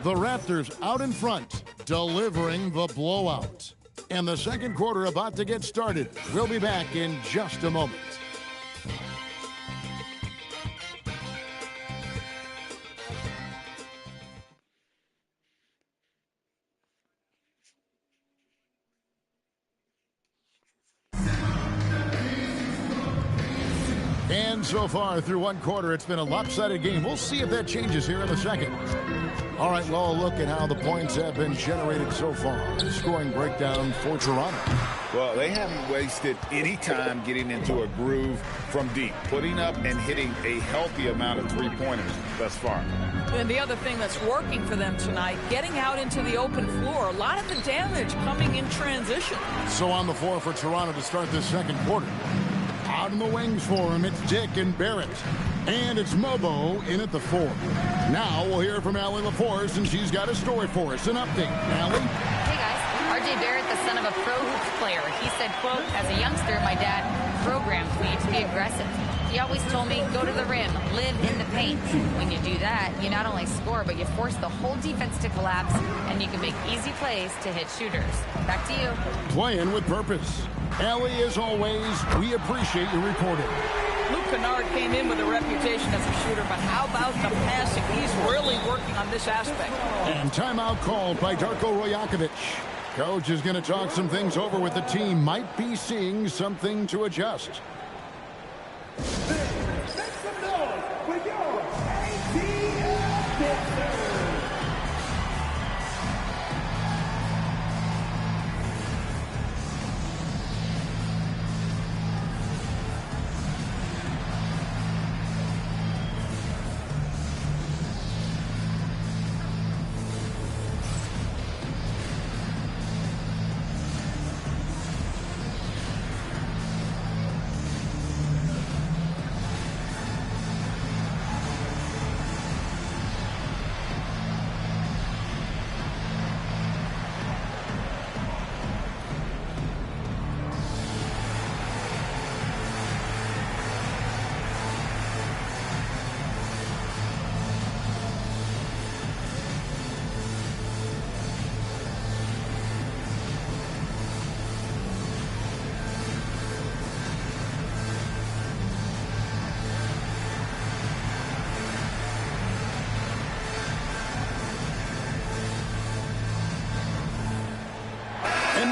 The Raptors out in front, delivering the blowout. And the second quarter about to get started. We'll be back in just a moment. And so far through one quarter, it's been a lopsided game. We'll see if that changes here in a second. All right, well, look at how the points have been generated so far. The scoring breakdown for Toronto. Well, they haven't wasted any time getting into a groove from deep, putting up and hitting a healthy amount of three-pointers thus far. And the other thing that's working for them tonight, getting out into the open floor. A lot of the damage coming in transition. So on the floor for Toronto to start this second quarter. Out in the wings for him, it's Dick and Barrett. And it's Mobo in at the 4. Now we'll hear from Allie LaForce, and she's got a story for us. An update. Allie? Hey, guys. RJ Barrett, the son of a pro hoops player. He said, quote, as a youngster, my dad programmed me to be aggressive. He always told me, go to the rim, live in the paint. When you do that, you not only score, but you force the whole defense to collapse, and you can make easy plays to hit shooters. Back to you. Playing with purpose. Allie, as always, we appreciate your reporting. Luke Kennard came in with a reputation as a shooter, but how about the passing? He's really working on this aspect. And timeout called by Darko Rojakovic. Coach is going to talk some things over with the team. Might be seeing something to adjust. Make some noise with your ATL Pictures.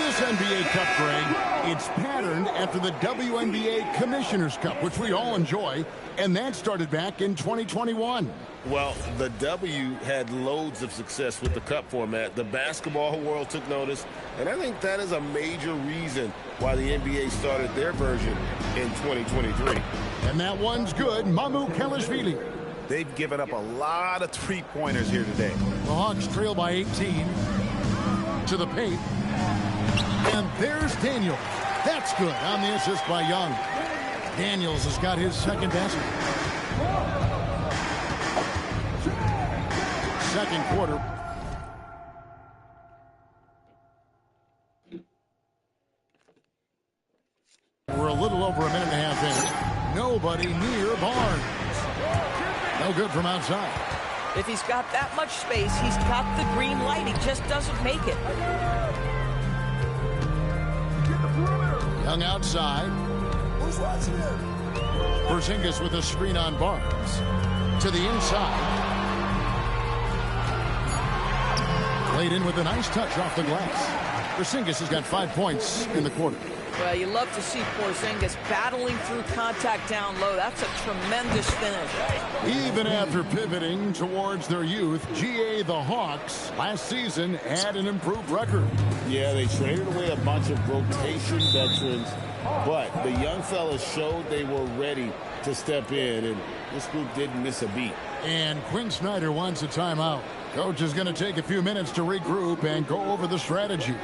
this NBA Cup, Greg, it's patterned after the WNBA Commissioner's Cup, which we all enjoy, and that started back in 2021. Well, the W had loads of success with the Cup format. The basketball world took notice, and I think that is a major reason why the NBA started their version in 2023. And that one's good. Mamukelashvili. They've given up a lot of three-pointers here today. The Hawks trail by 18 to the paint. And there's Daniels. That's good on the assist by Young. Daniels has got his second basket. Second quarter. We're a little over a minute and a half in. Nobody near Barnes. No good from outside. If he's got that much space, he's got the green light. He just doesn't make it. Young outside. Who's watching him? Porzingis with a screen on Barnes. To the inside. Played in with a nice touch off the glass. Porzingis has got 5 points in the quarter. Well, you love to see Porzingis battling through contact down low. That's a tremendous finish. Even after pivoting towards their youth, GA the Hawks last season had an improved record. Yeah, they traded away a bunch of rotation veterans, but the young fellas showed they were ready to step in, and this group didn't miss a beat. And Quinn Snyder wants a timeout. Coach is going to take a few minutes to regroup and go over the strategy.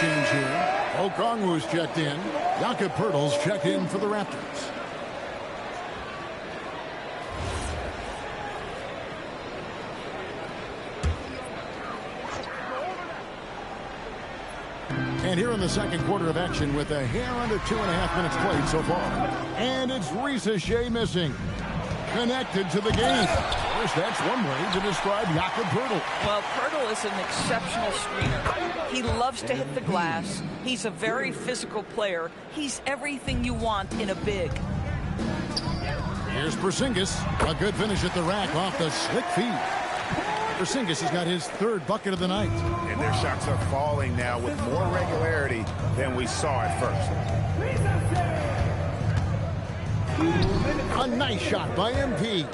Change here. Okongwu's checked in. Jakob Poeltl's checked in for the Raptors. And here in the second quarter of action with a hair under 2.5 minutes played so far. And it's Risa Shea missing. Connected to the game. Of course, that's one way to describe Jakob Poeltl. Well, Poeltl is an exceptional screener. He loves to hit the glass. He's a very physical player. He's everything you want in a big. Here's Porzingis. A good finish at the rack off the slick feed. Porzingis has got his third bucket of the night. And their shots are falling now with more regularity than we saw at first. A nice shot by MP.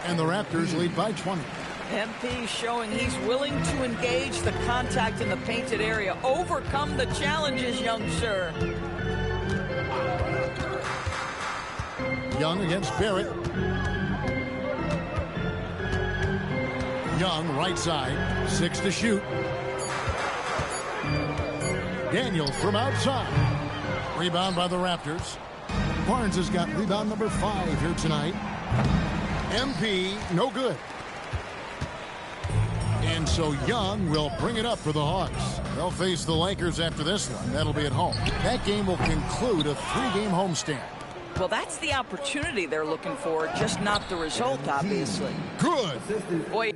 And the Raptors lead by 20. MP showing he's willing to engage the contact in the painted area. Overcome the challenges, young sir. Young against Barrett. Young, right side. 6 to shoot. Daniels from outside. Rebound by the Raptors. Barnes has got rebound number 5 here tonight. MP, no good. And so Young will bring it up for the Hawks. They'll face the Lakers after this one. That'll be at home. That game will conclude a 3-game homestand. Well, that's the opportunity they're looking for, just not the result, obviously. Good. Boy.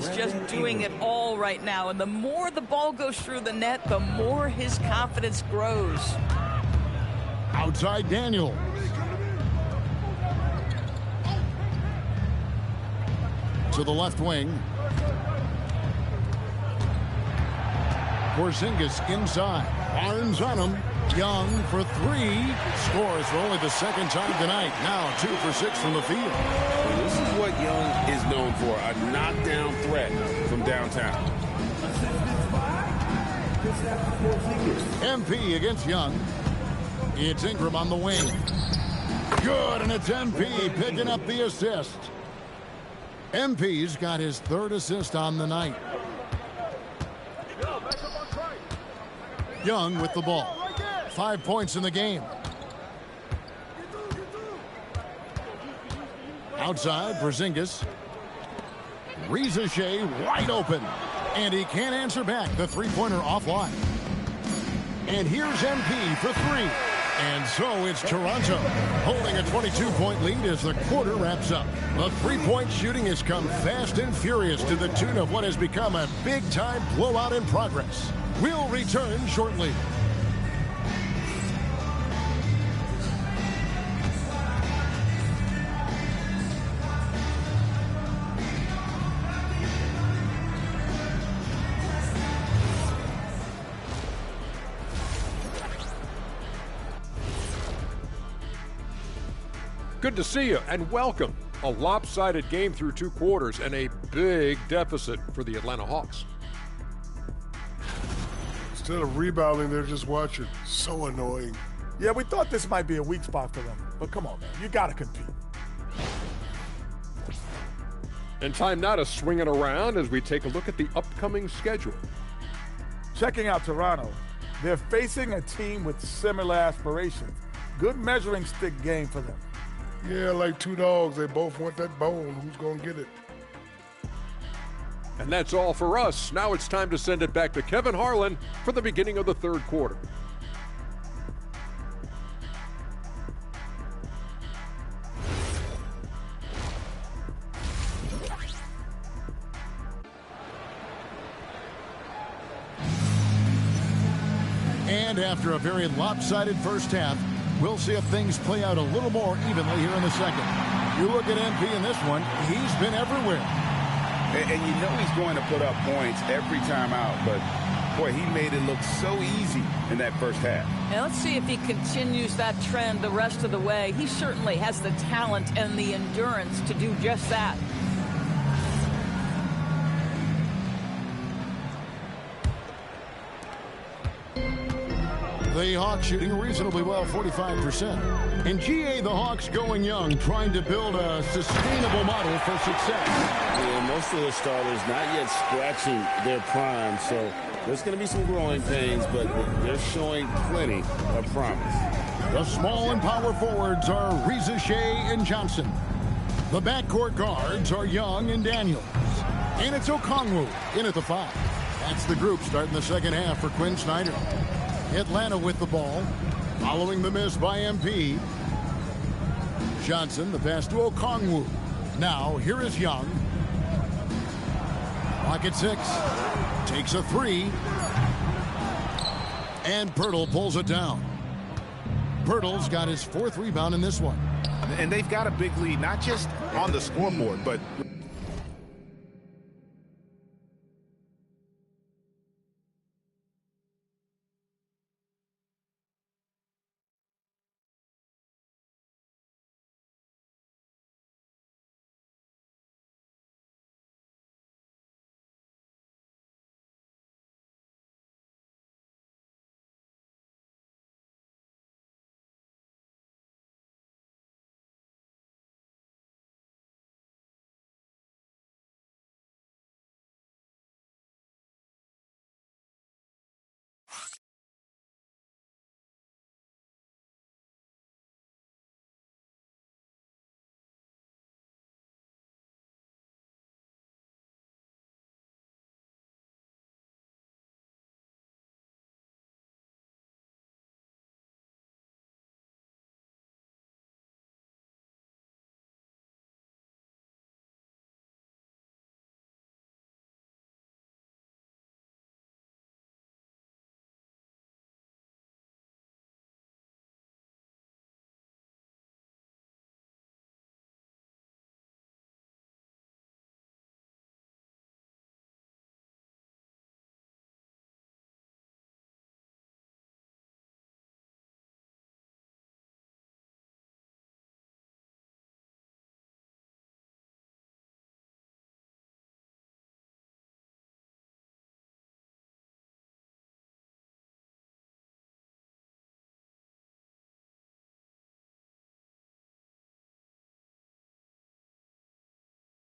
is just doing it all right now. And the more the ball goes through the net, the more his confidence grows. Outside Daniel. To the left wing. Porzingis inside. Barnes on him. Young for three. Scores for only the second time tonight. Now 2 for 6 from the field. Well, this is what Young is known for, a knockdown threat from downtown. MP against Young. It's Ingram on the wing. Good, and it's MP picking up the assist. MP's got his 3rd assist on the night. Young with the ball. 5 points in the game. Outside, Porzingis. Reza Shea wide open. And he can't answer back. The three-pointer offline. And here's MP for 3. And so it's Toronto holding a 22-point lead as the quarter wraps up. The three-point shooting has come fast and furious to the tune of what has become a big-time blowout in progress. We'll return shortly. Good to see you and welcome. A lopsided game through 2 quarters and a big deficit for the Atlanta Hawks. Instead of rebounding, they're just watching. So annoying. Yeah, we thought this might be a weak spot for them. But come on, man. You got to compete. And time now to swing it around as we take a look at the upcoming schedule. Checking out Toronto, they're facing a team with similar aspirations. Good measuring stick game for them. Yeah, like 2 dogs. They both want that bone. Who's going to get it? And that's all for us. Now it's time to send it back to Kevin Harlan for the beginning of the 3rd quarter. And after a very lopsided first half, we'll see if things play out a little more evenly here in the second. You look at MP in this one, he's been everywhere. And you know he's going to put up points every time out, but boy, he made it look so easy in that first half. Now let's see if he continues that trend the rest of the way. He certainly has the talent and the endurance to do just that. The Hawks shooting reasonably well, 45%. In GA, the Hawks going young, trying to build a sustainable model for success. Yeah, most of the starters not yet scratching their prime, so there's going to be some growing pains, but they're showing plenty of promise. The small and power forwards are Reza Shea and Johnson. The backcourt guards are Young and Daniels. And it's Okongwu in at the 5. That's the group starting the second half for Quinn Snyder. Atlanta with the ball, following the miss by MP. Johnson, the pass to Okongwu. Now, here is Young. Clock at 6. Takes a 3. And Pirtle pulls it down. Pirtle's got his 4th rebound in this one. And they've got a big lead, not just on the scoreboard, but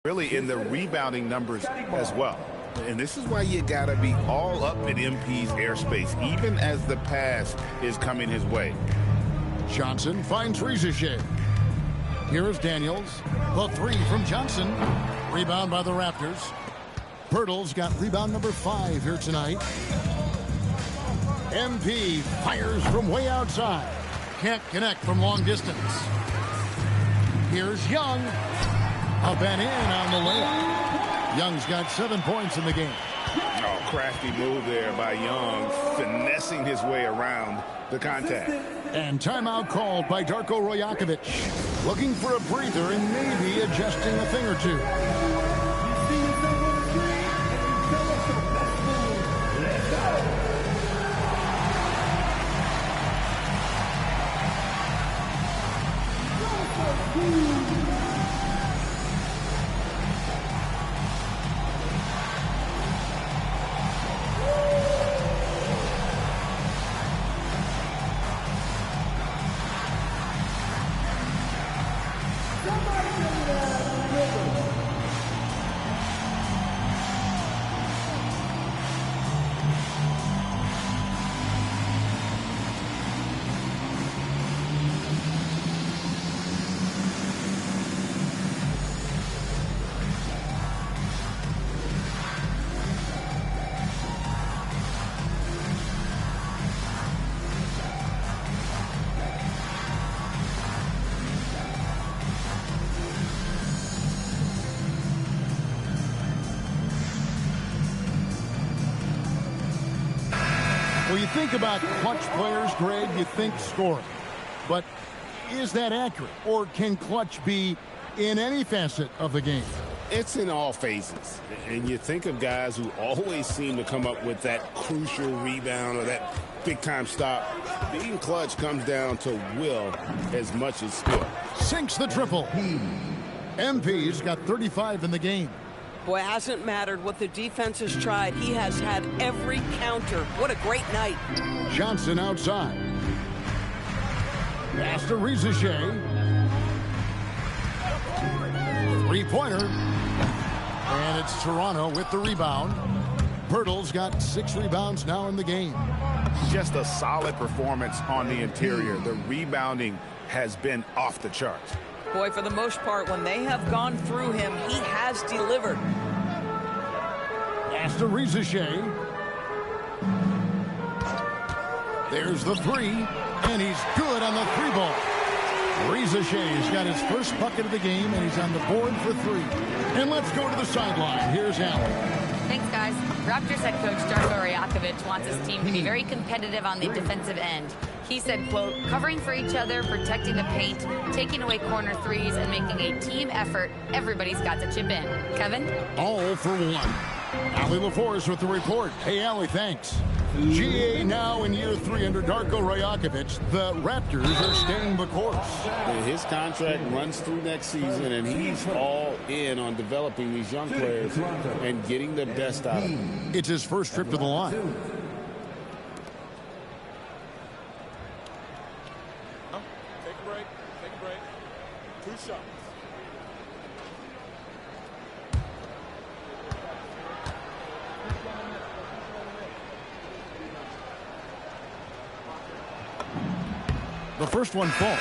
really in the rebounding numbers as well. And this is why you got to be all up in MP's airspace, even as the pass is coming his way. Johnson finds Rizier. Here's Daniels. The three from Johnson. Rebound by the Raptors. Pirtle's got rebound number 5 here tonight. MP fires from way outside. Can't connect from long distance. Here's Young. Up and in on the layup. Young's got 7 points in the game. Oh, crafty move there by Young, finessing his way around the contact. And timeout called by Darko Rajakovic. Looking for a breather and maybe adjusting a thing or two. Well, you think about clutch players, Greg, you think scoring. But is that accurate? Or can clutch be in any facet of the game? It's in all phases. And you think of guys who always seem to come up with that crucial rebound or that big-time stop. Being clutch comes down to will as much as skill. Sinks the triple. MP's got 35 in the game. Boy, it hasn't mattered what the defense has tried. He has had every counter. What a great night. Johnson outside. Pass to Rizier. Three-pointer. And it's Toronto with the rebound. Pirtle's got 6 rebounds now in the game. Just a solid performance on the interior. The rebounding has been off the charts. Boy, for the most part, when they have gone through him, he has delivered. Pass to Rizier. There's the 3, and he's good on the 3-ball. Rizier's got his first bucket of the game, and he's on the board for 3. And let's go to the sideline. Here's Allen. Thanks, guys. Raptors head coach Darko Rajakovic wants his team to be very competitive on the defensive end. He said, quote, covering for each other, protecting the paint, taking away corner threes, and making a team effort. Everybody's got to chip in. Kevin? All for 1. Allie LaForce with the report. Hey, Allie, thanks. GA now in year 3 under Darko Rajakovic. The Raptors are staying the course. His contract runs through next season, and he's all in on developing these young players and getting the best out of them. It's his first trip to the line. Take a break. Take a break. 2 shots. The first one falls.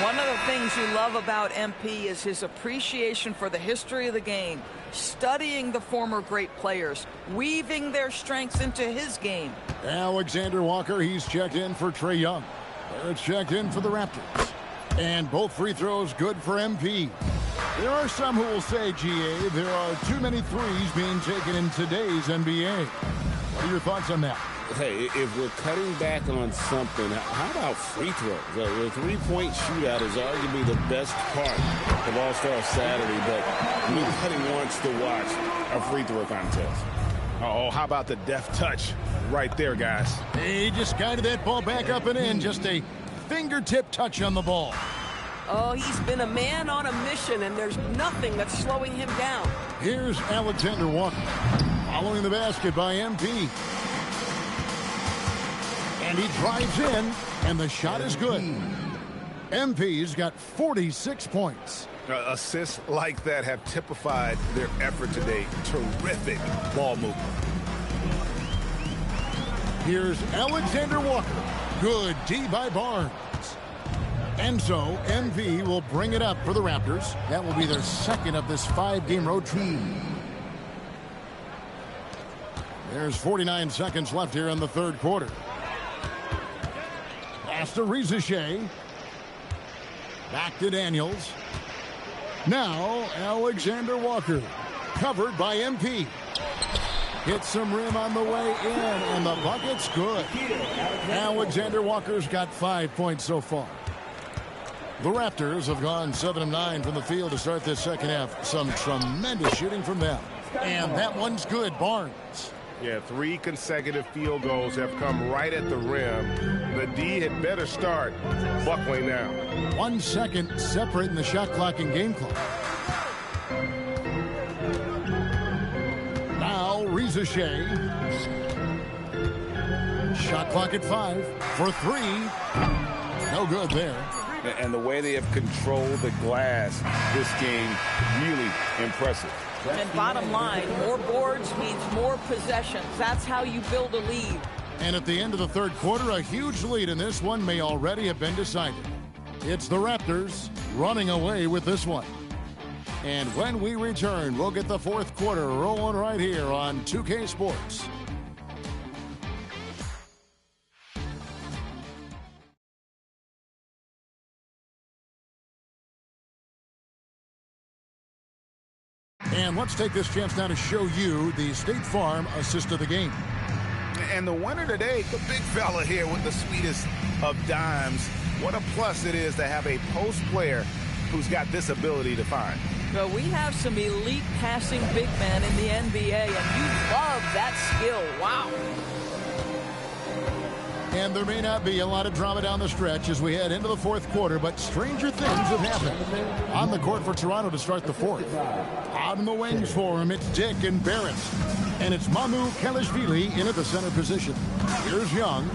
One of the things you love about MP is his appreciation for the history of the game, studying the former great players, weaving their strengths into his game. Alexander Walker, he's checked in for Trae Young. Barrett's checked in for the Raptors. And both free throws good for MP. There are some who will say, GA, there are too many threes being taken in today's NBA. What are your thoughts on that? Hey, if we're cutting back on something, how about free throws? The three-point shootout is arguably the best part of All-Star Saturday, but nobody wants to watch a free throw contest. Oh, how about the deft touch right there, guys? He just guided that ball back up and in. Just a fingertip touch on the ball. Oh, he's been a man on a mission, and there's nothing that's slowing him down. Here's Alexander Walker. Following the basket by MP. And he drives in, and the shot is good. MP's got 46 points. Assists like that have typified their effort today. Terrific ball movement. Here's Alexander Walker. Good D by Barnes. And so MV will bring it up for the Raptors. That will be their second of this 5-game road trip. There's 49 seconds left here in the third quarter. Pass to Reza Shea. Back to Daniels. Now Alexander Walker. Covered by MP. Hits some rim on the way in, and the bucket's good. Alexander Walker's got 5 points so far. The Raptors have gone 7 of 9 from the field to start this second half. Some tremendous shooting from them. And that one's good, Barnes. Yeah, 3 consecutive field goals have come right at the rim. The D had better start buckling now. 1 second separating the shot clock and game clock. Now Reza Shea. Shot clock at 5 for 3. No good there. And the way they have controlled the glass this game, really impressive. And bottom line, more boards means more possessions. That's how you build a lead. And at the end of the third quarter, a huge lead in this one may already have been decided. It's the Raptors running away with this one. And when we return, we'll get the fourth quarter rolling right here on 2K Sports. And let's take this chance now to show you the State Farm assist of the game. And the winner today, the big fella here with the sweetest of dimes. What a plus it is to have a post player who's got this ability to find. So we have some elite passing big men in the NBA, and you love that skill. Wow. And there may not be a lot of drama down the stretch as we head into the fourth quarter, but stranger things have happened. On the court for Toronto to start the fourth. Out in the wings for him, it's Dick and Barrett. And it's Mamu Kelishvili in at the center position. Here's Young.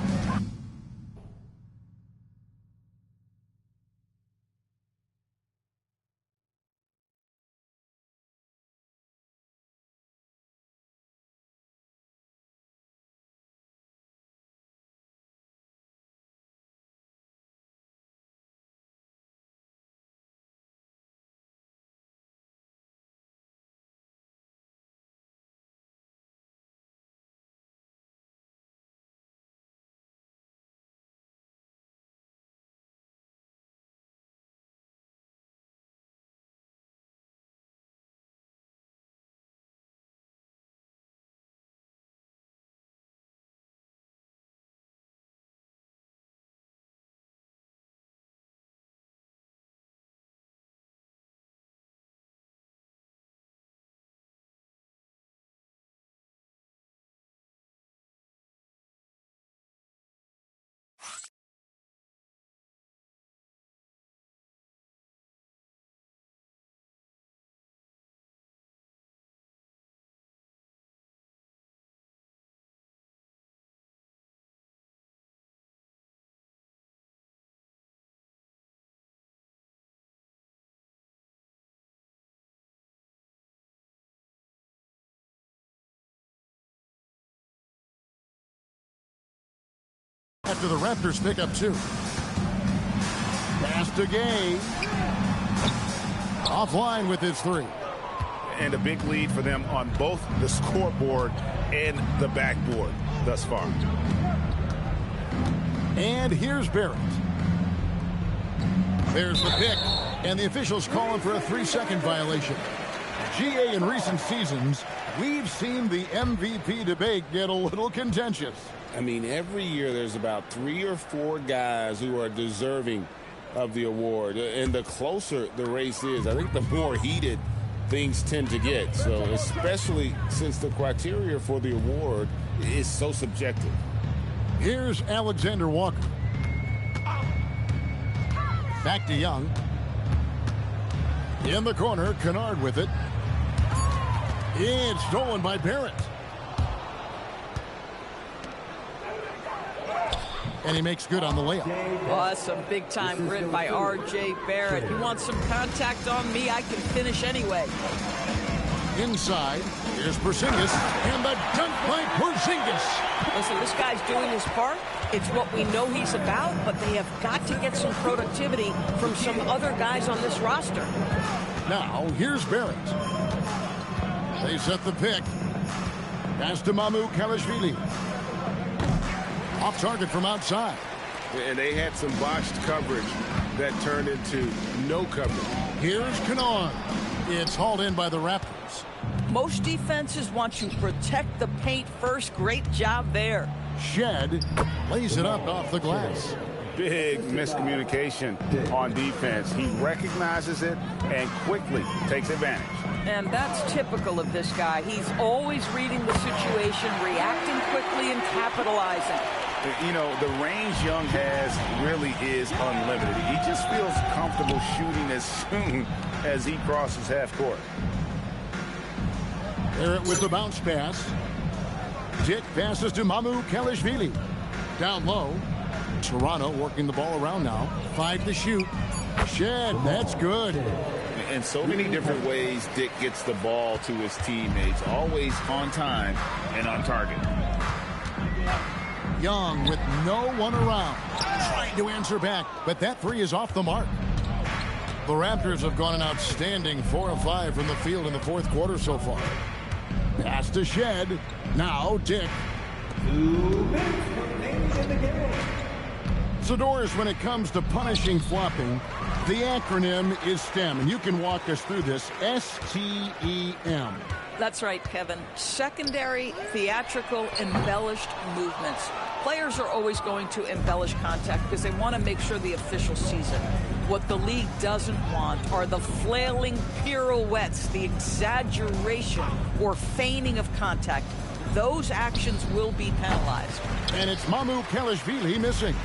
After the Raptors pick up 2. Pass to Gay. Offline with his 3. And a big lead for them on both the scoreboard and the backboard thus far. And here's Barrett. There's the pick, and the officials calling for a 3-second violation. GA, in recent seasons, we've seen the MVP debate get a little contentious. I mean, every year there's about 3 or 4 guys who are deserving of the award. And the closer the race is, I think the more heated things tend to get. So especially since the criteria for the award is so subjective. Here's Alexander Walker. Back to Young. In the corner, Kennard with it. It's stolen by Barrett. And he makes good on the layup. Oh, that's some big-time grit by R.J. Barrett. You want some contact on me? I can finish anyway. Inside, here's Porzingis, and the dunk by Porzingis. Listen, this guy's doing his part. It's what we know he's about, but they have got to get some productivity from some other guys on this roster. Now, here's Barrett. They set the pick. Pass to Mamu Kelishvili. Off target from outside. And they had some botched coverage that turned into no coverage. Here's Kennard. It's hauled in by the Raptors. Most defenses want to protect the paint first. Great job there. Shed lays it up off the glass. Big miscommunication on defense. He recognizes it and quickly takes advantage. And that's typical of this guy. He's always reading the situation, reacting quickly, and capitalizing. You know, the range Young has really is unlimited. He just feels comfortable shooting as soon as he crosses half court. Barrett with the bounce pass. Dick passes to Mamu Kelishvili. Down low. Toronto working the ball around now. 5 to shoot. Shed, that's good. In so many different ways, Dick gets the ball to his teammates. Always on time and on target. Young with no one around. Trying to answer back, but that three is off the mark. The Raptors have gone an outstanding 4 of 5 from the field in the fourth quarter so far. Pass to Shed. Now Dick. Zadorus, when it comes to punishing flopping, the acronym is STEM, and you can walk us through this. S-T-E-M. That's right, Kevin. Secondary, theatrical, embellished movements. Players are always going to embellish contact because they want to make sure the official sees it. What the league doesn't want are the flailing pirouettes, the exaggeration or feigning of contact. Those actions will be penalized. And it's Mamu Kelishvili missing.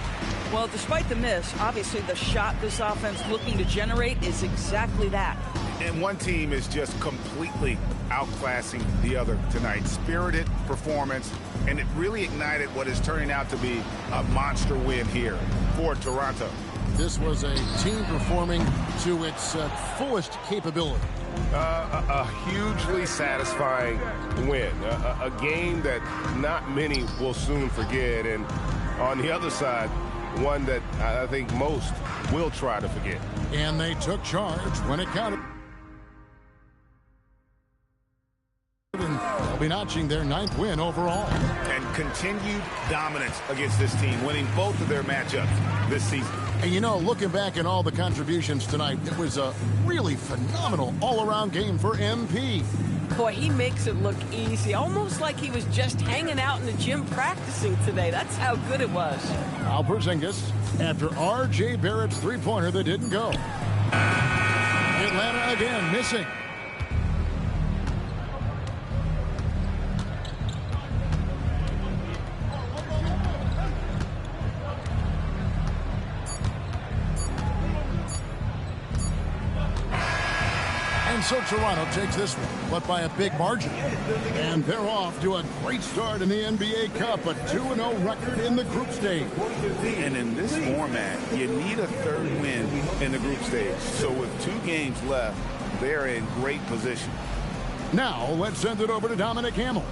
Well, despite the miss, obviously the shot this offense looking to generate is exactly that. And one team is just completely outclassing the other tonight. Spirited performance, and it really ignited what is turning out to be a monster win here for Toronto. This was a team performing to its fullest capability. A hugely satisfying win. A game that not many will soon forget. And on the other side, one that I think most will try to forget. And they took charge when it counted. They'll be notching their 9th win overall. And continued dominance against this team, winning both of their matchups this season. And you know, looking back at all the contributions tonight, it was a really phenomenal all-around game for MP. Boy, he makes it look easy, almost like he was just hanging out in the gym practicing today. That's how good it was. Al Porzingis, after R.J. Barrett's three-pointer that didn't go. Atlanta again missing. And so Toronto takes this one, but by a big margin. And they're off to a great start in the NBA Cup, a 2-0 record in the group stage. And in this format, you need a third win in the group stage. So with 2 games left, they're in great position. Now, let's send it over to Dominic Hamill.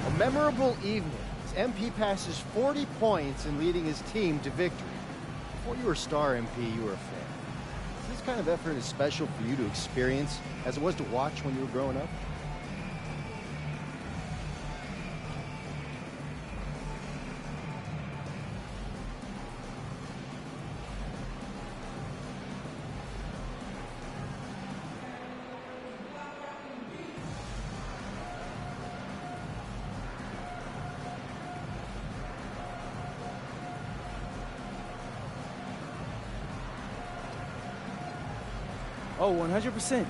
A memorable evening as MP passes 40 points in leading his team to victory. Before you were a star, MP, you were a fan. Is this kind of effort as special for you to experience as it was to watch when you were growing up? Oh, 100%.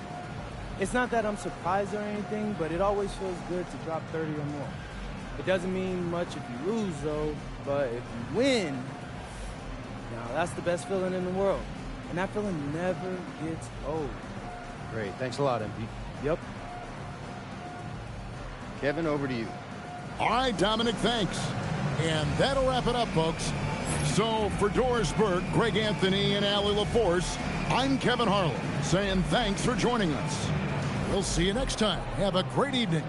It's not that I'm surprised or anything, but it always feels good to drop 30 or more. It doesn't mean much if you lose, though, but if you win, now that's the best feeling in the world. And that feeling never gets old. Great. Thanks a lot, MP. Yep. Kevin, over to you. All right, Dominic, thanks. And that'll wrap it up, folks. So for Doris Burke, Greg Anthony, and Allie LaForce, I'm Kevin Harlan saying thanks for joining us. We'll see you next time. Have a great evening.